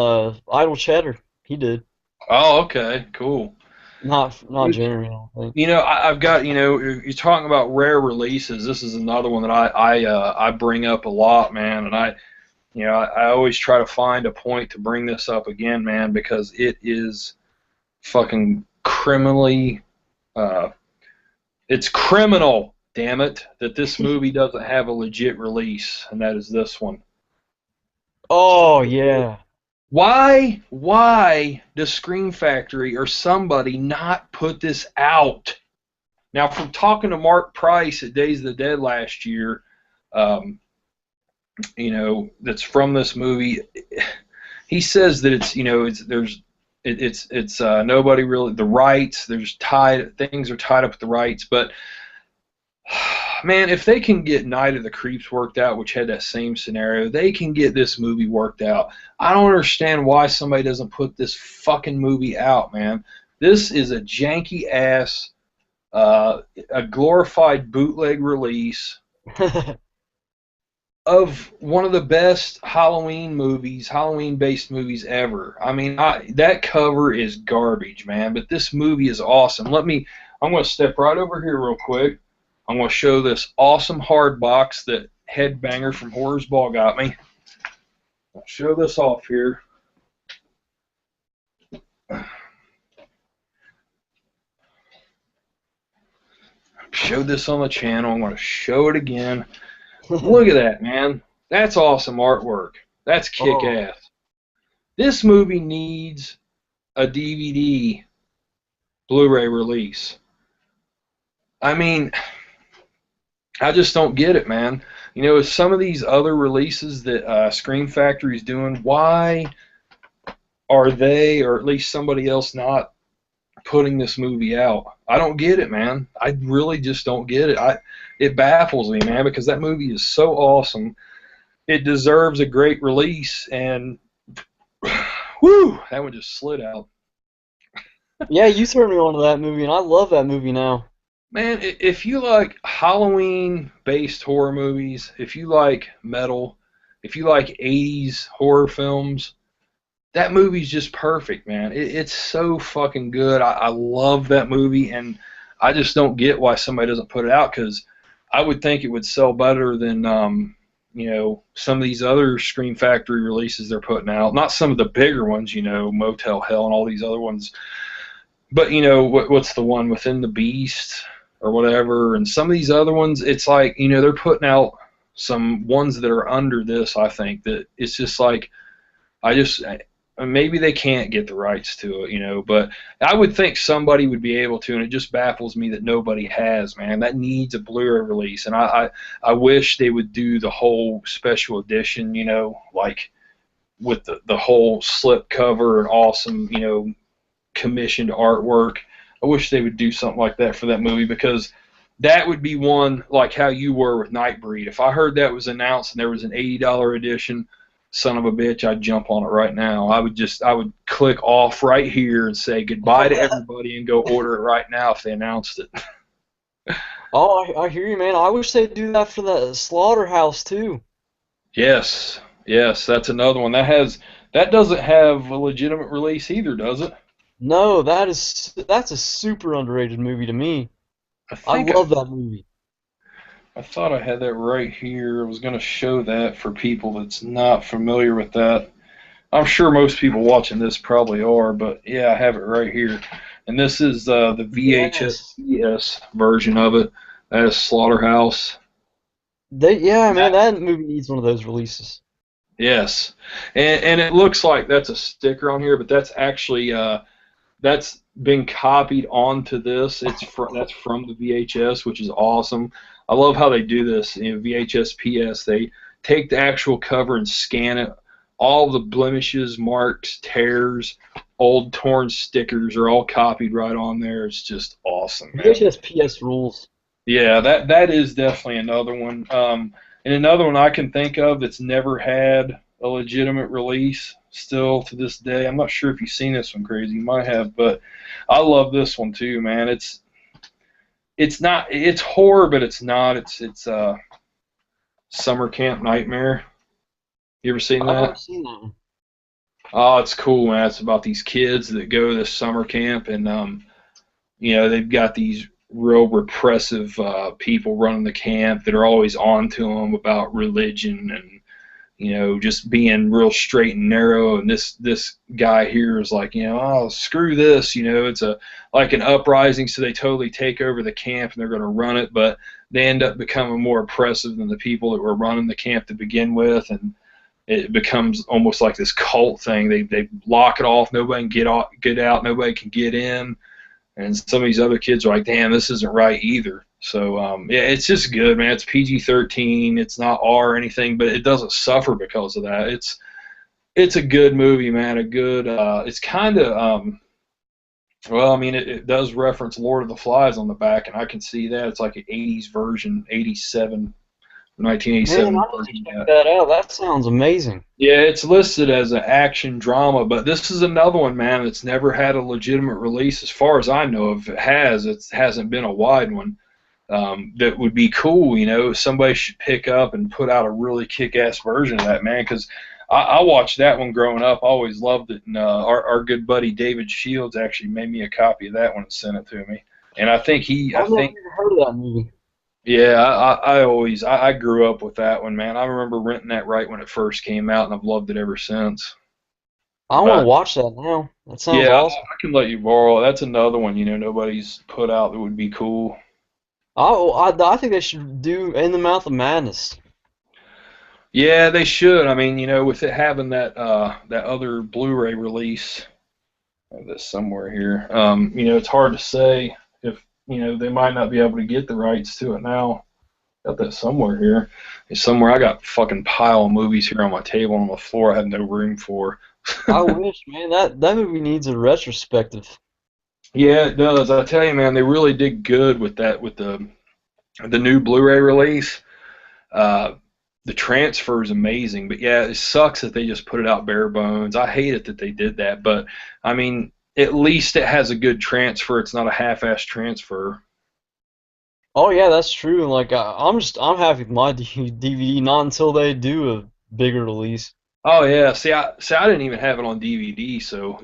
Idle Chatter, he did. Oh, okay, cool. Not Jeremy, I don't think. I've got, you're talking about rare releases. This is another one that I bring up a lot, man, and You know, I always try to find a point to bring this up again, man, because it is fucking criminally, uh, it's criminal, damn it, that this movie doesn't have a legit release, and that is this one. Oh yeah. Why does Scream Factory or somebody not put this out? Now, from talking to Mark Price at Days of the Dead last year, um, you know, that's from this movie, he says that it's, you know, it's nobody really, the rights, things are tied up with the rights, but man, if they can get Night of the Creeps worked out, which had that same scenario, they can get this movie worked out. I don't understand why somebody doesn't put this fucking movie out, man. This is a janky ass, a glorified bootleg release of one of the best Halloween-based movies ever. I mean, that cover is garbage, man, but this movie is awesome. I'm going to step right over here real quick. I'm going to show this awesome hard box that Headbanger from Horror's Ball got me. I'll show this off here. Showed this on the channel. I'm going to show it again. Look at that, man. That's awesome artwork. That's kick-ass. This movie needs a DVD Blu-ray release. I mean, I just don't get it, man. You know, with some of these other releases that Scream Factory is doing, why are they, or at least somebody else, not putting this movie out? I don't get it, man. I really just don't get it. It baffles me, man, because that movie is so awesome. It deserves a great release, and whoo, that one just slid out. Yeah, you turned me on to that movie, and I love that movie now. Man, if you like Halloween-based horror movies, if you like metal, if you like 80s horror films, that movie's just perfect, man. It's so fucking good. I love that movie, and I just don't get why somebody doesn't put it out, because I would think it would sell better than, you know, some of these other Scream Factory releases they're putting out. Not some of the bigger ones, you know, Motel Hell and all these other ones. But, you know, what's the one, Within the Beast or whatever, and some of these other ones, it's like, you know, they're putting out some ones that are under this, I think, that it's just like, maybe they can't get the rights to it, you know, but I would think somebody would be able to, and it just baffles me that nobody has, man. That needs a Blu-ray release, and I wish they would do the whole special edition, you know, like with the whole slip cover and awesome, you know, commissioned artwork. I wish they would do something like that for that movie, because that would be one like how you were with Nightbreed. If I heard that was announced and there was an $80 edition, son of a bitch, I'd jump on it right now. I would click off right here and say goodbye to everybody and go order it right now if they announced it. Oh, I hear you, man. I wish they'd do that for the Slaughterhouse too. Yes, that's another one. That doesn't have a legitimate release either, does it? No, that's a super underrated movie to me. I love that movie. I thought I had that right here. I was going to show that for people that's not familiar with that. I'm sure most people watching this probably are, but yeah, I have it right here. And this is the VHS version of it. That is Slaughterhouse. Man, that movie needs one of those releases. Yes, and it looks like that's a sticker on here, but that's actually that's been copied onto this. That's from the VHS, which is awesome. I love how they do this. You know, VHS PS, they take the actual cover and scan it. All the blemishes, marks, tears, old torn stickers are all copied right on there. It's just awesome, man. VHS PS rules. Yeah, that is definitely another one. And another one I can think of that's never had a legitimate release still to this day. I'm not sure if you've seen this one, Krazy. You might have, but I love this one too, man. It's horror, but it's not. It's Summer Camp Nightmare. You ever seen that? I've never seen that one. Oh, it's cool, man. It's about these kids that go to this summer camp, and you know, they've got these real repressive people running the camp that are always on to them about religion and just being real straight and narrow. And this guy here is like, oh, screw this. It's like an uprising, so they totally take over the camp and they're going to run it, but they end up becoming more oppressive than the people that were running the camp to begin with, and it becomes almost like this cult thing. They lock it off. Nobody can get out. Nobody can get in. And some of these other kids are like, damn, this isn't right either. So, yeah, it's just good, man. It's PG-13. It's not R or anything, but it doesn't suffer because of that. It's a good movie, man. It's kind of, well, I mean, it does reference Lord of the Flies on the back, and I can see that. It's like an 80s version, 1987 Man, I version. need to check that out. That sounds amazing. Yeah, it's listed as an action drama, but this is another one, man, that's never had a legitimate release. As far as I know, if it hasn't been a wide one. That would be cool. Somebody should pick up and put out a really kick-ass version of that, man, because I watched that one growing up. I always loved it, and our good buddy David Shields actually made me a copy of that one and sent it to me. And I think I've never even heard of that movie. yeah, I grew up with that one, man. I remember renting that right when it first came out, and I've loved it ever since. I want to But watch that now. That sounds yeah, awesome. I can let you borrow it. That's another one, nobody's put out that would be cool. I think they should do In the Mouth of Madness. Yeah, they should. I mean, with it having that other Blu-ray release, I have this somewhere here. It's hard to say if they might not be able to get the rights to it now. Got that somewhere here. It's somewhere. I got a fucking pile of movies here on my table on the floor. I had no room for. I wish, man, that movie needs a retrospective. Yeah, it does. I tell you, man, they really did good with that with the new Blu-ray release. The transfer is amazing, but yeah, it sucks that they just put it out bare bones. I hate it that they did that, but I mean, at least it has a good transfer. It's not a half-ass transfer. Oh yeah, that's true. And like I'm happy with my DVD. Not until they do a bigger release. Oh yeah, see, I didn't even have it on DVD, so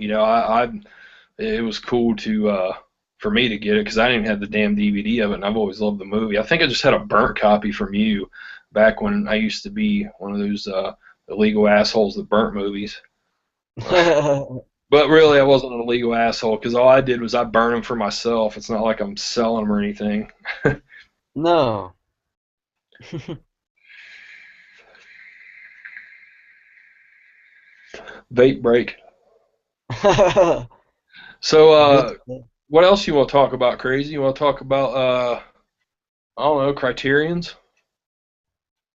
it was cool to for me to get it because I didn't even have the damn DVD of it, and I've always loved the movie. I think I just had a burnt copy from you back when I used to be one of those illegal assholes that burnt movies. But really, I wasn't an illegal asshole because all I did was I burned them for myself. It's not like I'm selling them or anything. No. Vape break. So, what else you want to talk about, Crazy? You want to talk about, I don't know, Criterions?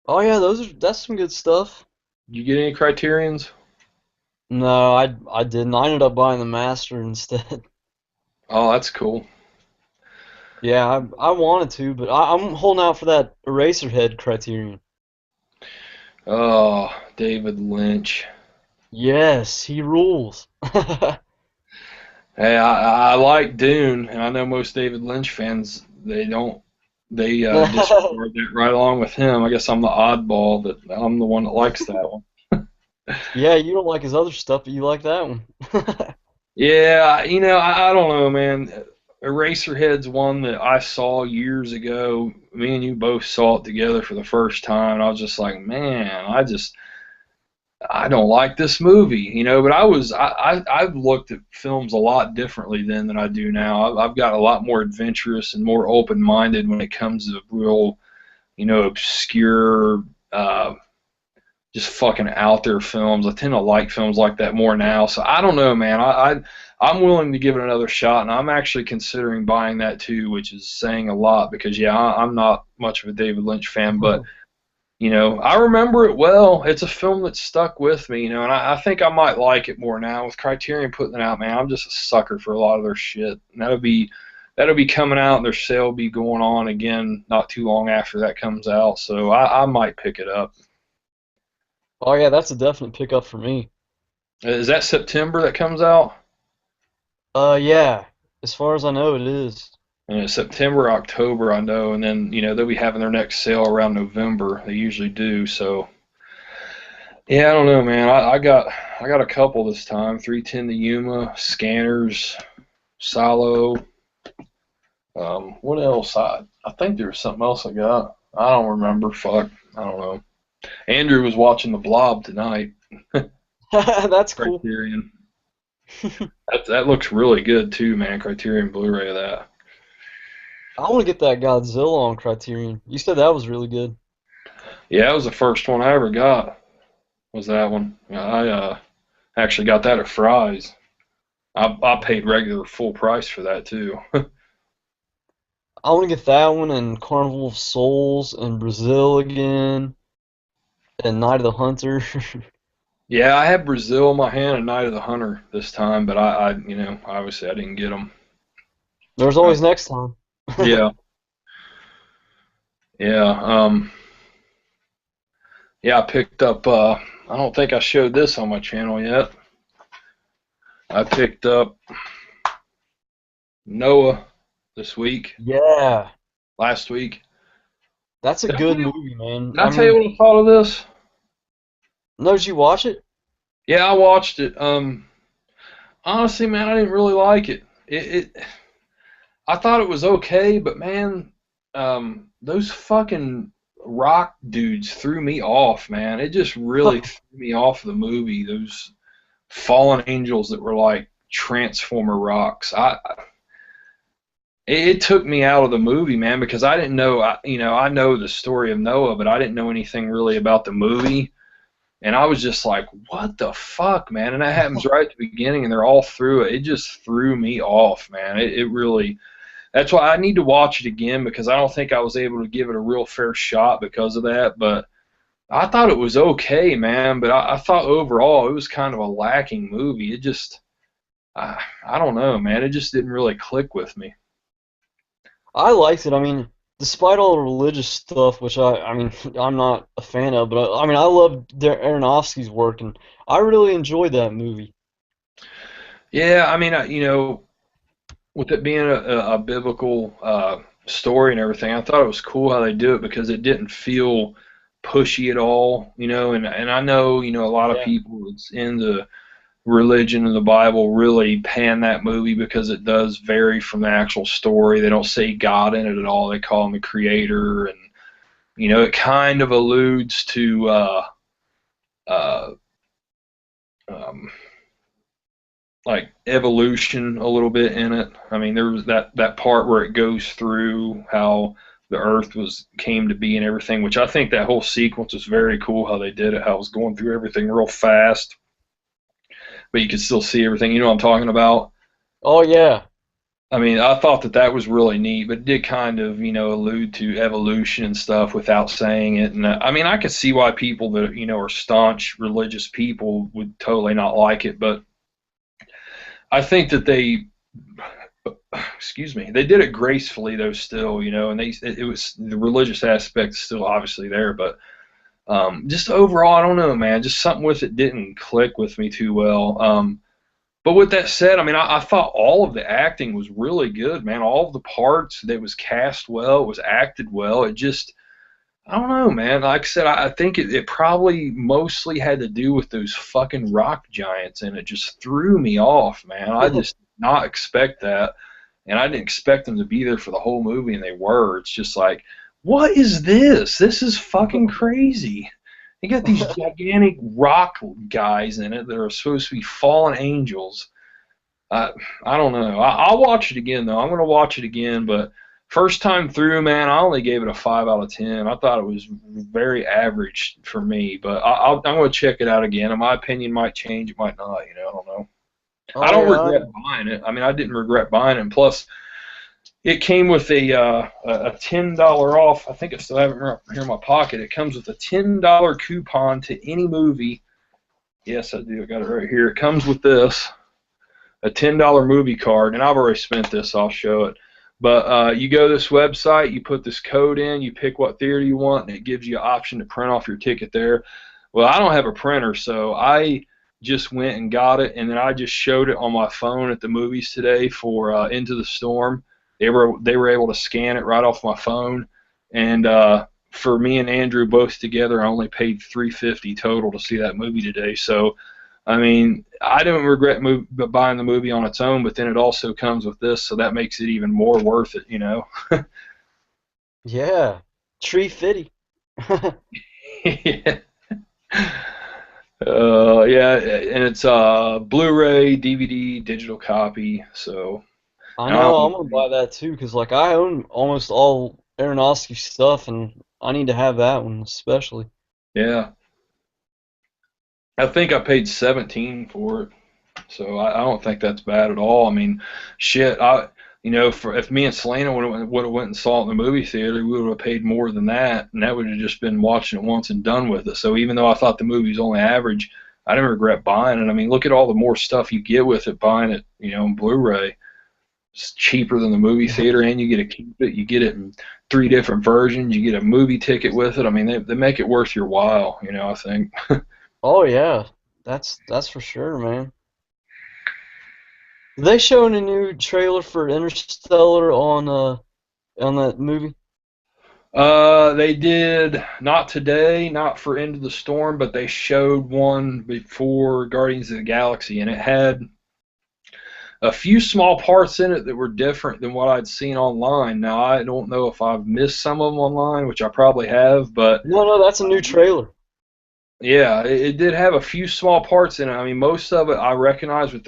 Oh yeah, that's some good stuff. You get any Criterions? No, I didn't. I ended up buying the Master instead. Oh, that's cool. Yeah, I wanted to, but I'm holding out for that Eraserhead Criterion. Oh, David Lynch. Yes, he rules. Hey, I like Dune, and I know most David Lynch fans they disregard that right along with him. I guess I'm the oddball that I'm the one that likes that one. Yeah, you don't like his other stuff, but you like that one. Yeah, I don't know, man. Eraserhead's one that I saw years ago. Me and you both saw it together for the first time, and I was just like, man, I don't like this movie, But I've looked at films a lot differently then than I do now. I've got a lot more adventurous and more open-minded when it comes to real, obscure, just fucking out there films. I tend to like films like that more now. So I don't know, man. I'm willing to give it another shot, and I'm actually considering buying that too, which is saying a lot because yeah, I'm not much of a David Lynch fan, but I remember it well. It's a film that stuck with me, and I think I might like it more now with Criterion putting it out. Man, I'm just a sucker for a lot of their shit, and that'll be coming out, and their sale will be going on again not too long after that comes out. So I might pick it up. Oh yeah, that's a definite pickup for me. Is that September that comes out? Yeah, as far as I know, it is. September, October, I know, and then they'll be having their next sale around November. They usually do. So yeah, I don't know, man. I got a couple this time. 310 the Yuma, Scanners, Silo. What else? I think there was something else I got. I don't remember. Fuck, I don't know. Andrew was watching The Blob tonight. That's cool. Criterion. That looks really good too, man. Criterion Blu-ray of that. I want to get that Godzilla on Criterion. You said that was really good. Yeah, that was the first one I ever got. Was that one? I actually got that at Fry's. I paid regular full price for that too. I want to get that one and Carnival of Souls and Brazil again and Night of the Hunter. Yeah, I had Brazil in my hand and Night of the Hunter this time, but obviously I didn't get them. There's Uh, always next time. yeah, yeah, yeah. I picked up. I don't think I showed this on my channel yet. I picked up Noah this week, Yeah, last week. that's a Did I good tell you, movie, man. did I I tell you mean, what I thought of this? no, did you watch it? Yeah, I watched it. Honestly, man, I didn't really like it. I thought it was okay, but man, those fucking rock dudes threw me off, man. It just really threw me off the movie. Those fallen angels that were like transformer rocks. It took me out of the movie, man, because I didn't know. I know the story of Noah, but I didn't know anything really about the movie. And I was just like, what the fuck, man? And that happens right at the beginning, and they're all through it. It just threw me off, man. It really. That's why I need to watch it again because I don't think I was able to give it a real fair shot because of that. But I thought it was okay, man. But I thought overall it was kind of a lacking movie. It just, I don't know, man. It just didn't really click with me. I liked it. I mean, despite all the religious stuff, which I mean, I'm not a fan of, but I mean, I love Aronofsky's work, and I really enjoyed that movie. Yeah, I mean, with it being a biblical story and everything, I thought it was cool how they do it because it didn't feel pushy at all, and I know, a lot of Yeah. people that's into religion and the Bible really pan that movie because it does vary from the actual story. They don't say God in it at all. They call him the creator, and it kind of alludes to uh, um, like evolution a little bit in it. I mean, there was that part where it goes through how the Earth came to be and everything, which I think that whole sequence was very cool how they did it. How it was going through everything real fast, but you could still see everything. You know what I'm talking about? Oh yeah. I mean, I thought that was really neat, but it did kind of, allude to evolution and stuff without saying it. And I mean, I could see why people that, are staunch religious people would totally not like it, but I think that excuse me, they did it gracefully though still, and it was the religious aspect is still obviously there, but just overall, I don't know, man, just something with it didn't click with me too well. But with that said, I mean, I thought all of the acting was really good, man. All of the parts that was cast well, it was acted well. It just, I don't know, man. Like I said, I think it probably mostly had to do with those fucking rock giants, and it just threw me off, man. I just did not expect that, and I didn't expect them to be there for the whole movie, and they were. It's just like, what is this? This is fucking crazy. They got these gigantic rock guys in it that are supposed to be fallen angels. I I don't know. I'll watch it again though. I'm gonna watch it again, but first time through, man, I only gave it a 5 out of 10. I thought it was very average for me, but I'm gonna check it out again. And my opinion might change, it might not. I don't know. I Oh don't yeah. regret buying it. I mean, I didn't regret buying it. And plus, it came with a $10 off. I think I still have it right here in my pocket. It comes with a $10 coupon to any movie. Yes, I do. I got it right here. It comes with this, a $10 movie card, and I've already spent this. So I'll show it. But you go to this website, you put this code in, you pick what theater you want, and it gives you an option to print off your ticket there. Well, I don't have a printer, so I just went and got it, and then I just showed it on my phone at the movies today for Into the Storm. They were able to scan it right off my phone, and for me and Andrew both together, I only paid $350 total to see that movie today. So I mean, I don't regret buying the movie on its own, but then it also comes with this, so that makes it even more worth it. Yeah. Tree Fitty. Yeah. Yeah, and it's Blu-ray, DVD, digital copy. So, I and know I'm gonna buy that too, because like I own almost all Aronofsky stuff, and I need to have that one especially. yeah, I think I paid 17 for it. So I don't think that's bad at all. I mean, shit, for if me and Selena would have went and saw it in the movie theater, we would have paid more than that, and that would have just been watching it once and done with it. So even though I thought the movie was only average, I didn't regret buying it. I mean, look at all the more stuff you get with it buying it, on Blu-ray. It's cheaper than the movie theater, and you get to keep it. You get it in 3 different versions. You get a movie ticket with it. I mean, they make it worth your while. I think. Oh yeah, that's for sure, man. Did they show any new trailer for Interstellar on that movie? They did not today, not for Into the Storm, but they showed one before Guardians of the Galaxy, and it had a few small parts in it that were different than what I'd seen online. Now, I don't know if I've missed some of them online, which I probably have, but No, no, that's a new trailer. yeah, it did have a few small parts in it. I mean, most of it I recognize, but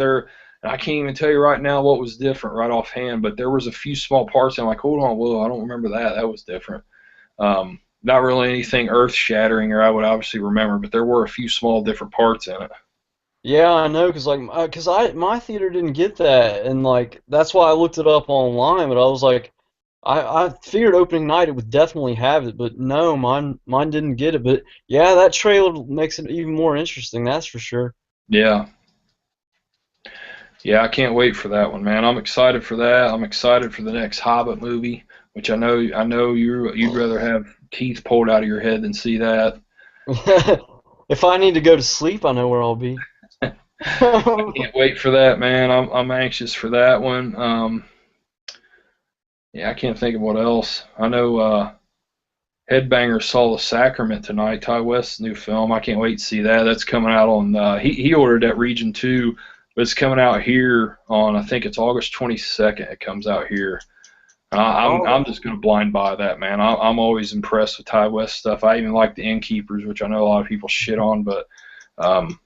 and I can't even tell you right now what was different right offhand, but there was a few small parts, and I'm like, hold on, whoa, I don't remember that. That was different. Not really anything earth shattering, or I would obviously remember, but there were a few small different parts in it. Yeah, I know, cause I my theater didn't get that, and like that's why I looked it up online. But I was like, I figured opening night it would definitely have it, but no, mine didn't get it. But yeah, that trailer makes it even more interesting. That's for sure. Yeah, yeah, I can't wait for that one, man. I'm excited for that. I'm excited for the next Hobbit movie, which I know you'd rather have teeth pulled out of your head than see that. If I need to go to sleep, I know where I'll be. Can't wait for that, man. I'm anxious for that one. Yeah, I can't think of what else. I know Headbangers saw The Sacrament tonight, Ty West's new film. I can't wait to see that. That's coming out on he ordered that region 2, but it's coming out here on, I think it's August 22nd. It comes out here. I'm Oh, just gonna blind buy that, man. I'm always impressed with Ty West stuff. I even like The Innkeepers, which I know a lot of people shit on, but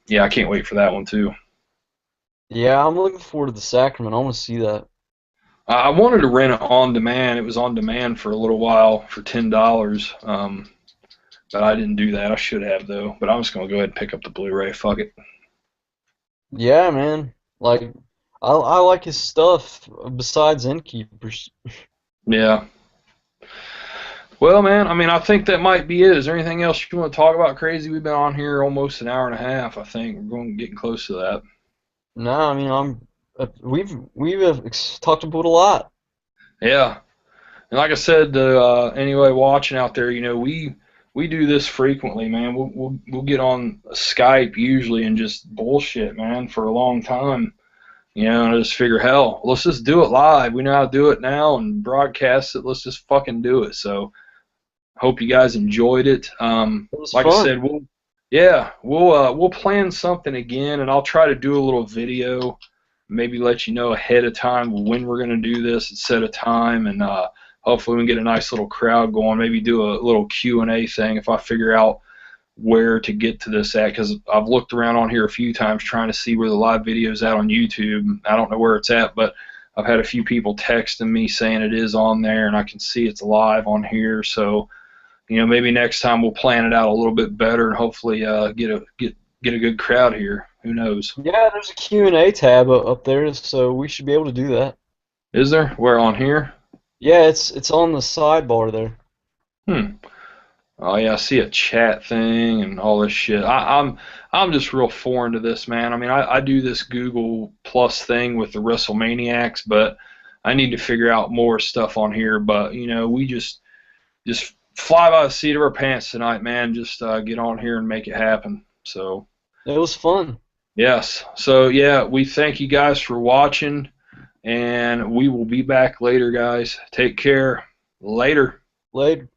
yeah, I can't wait for that one too. yeah, I'm looking forward to the Sacrament. I want to see that. I wanted to rent it on demand. It was on demand for a little while for $10, but I didn't do that. I should have though. But I'm just gonna go ahead and pick up the Blu-ray. Fuck it. Yeah, man. Like, I like his stuff besides Innkeepers. Yeah. Well, man, I mean, I think that might be it. Is there anything else you want to talk about, Crazy? We've been on here almost an hour and a half. I think we're getting close to that. No, I mean we've talked about a lot. Yeah. And like I said, anyway, watching out there, we do this frequently, man. We'll get on Skype usually and just bullshit, man, for a long time. And I just figure, hell, let's just do it live. We know how to do it now and broadcast it. Let's just fucking do it. So hope you guys enjoyed it. It was Like I fun. said, we'll plan something again, and I'll try to do a little video, maybe let you know ahead of time when we're gonna do this and set a time, and hopefully we can get a nice little crowd going. Maybe do a little Q&A thing if I figure out where to get to this at, because I've looked around on here a few times trying to see where the live video is at on YouTube. I don't know where it's at, but I've had a few people texting me saying it is on there, and I can see it's live on here. So maybe next time we'll plan it out a little bit better and hopefully get a good crowd here. Who knows? Yeah, there's a Q&A tab up there, so we should be able to do that. Is there? Where on here? Yeah, it's on the sidebar there. Hmm. Oh yeah, I see a chat thing and all this shit. I'm just real foreign to this, man. I mean, I do this Google Plus thing with the WrestleManiacs, but I need to figure out more stuff on here. But we just fly by the seat of our pants tonight, man. Just get on here and make it happen. So It was fun. yes, so yeah, we thank you guys for watching, and we will be back later, guys. Take care. Later. Later.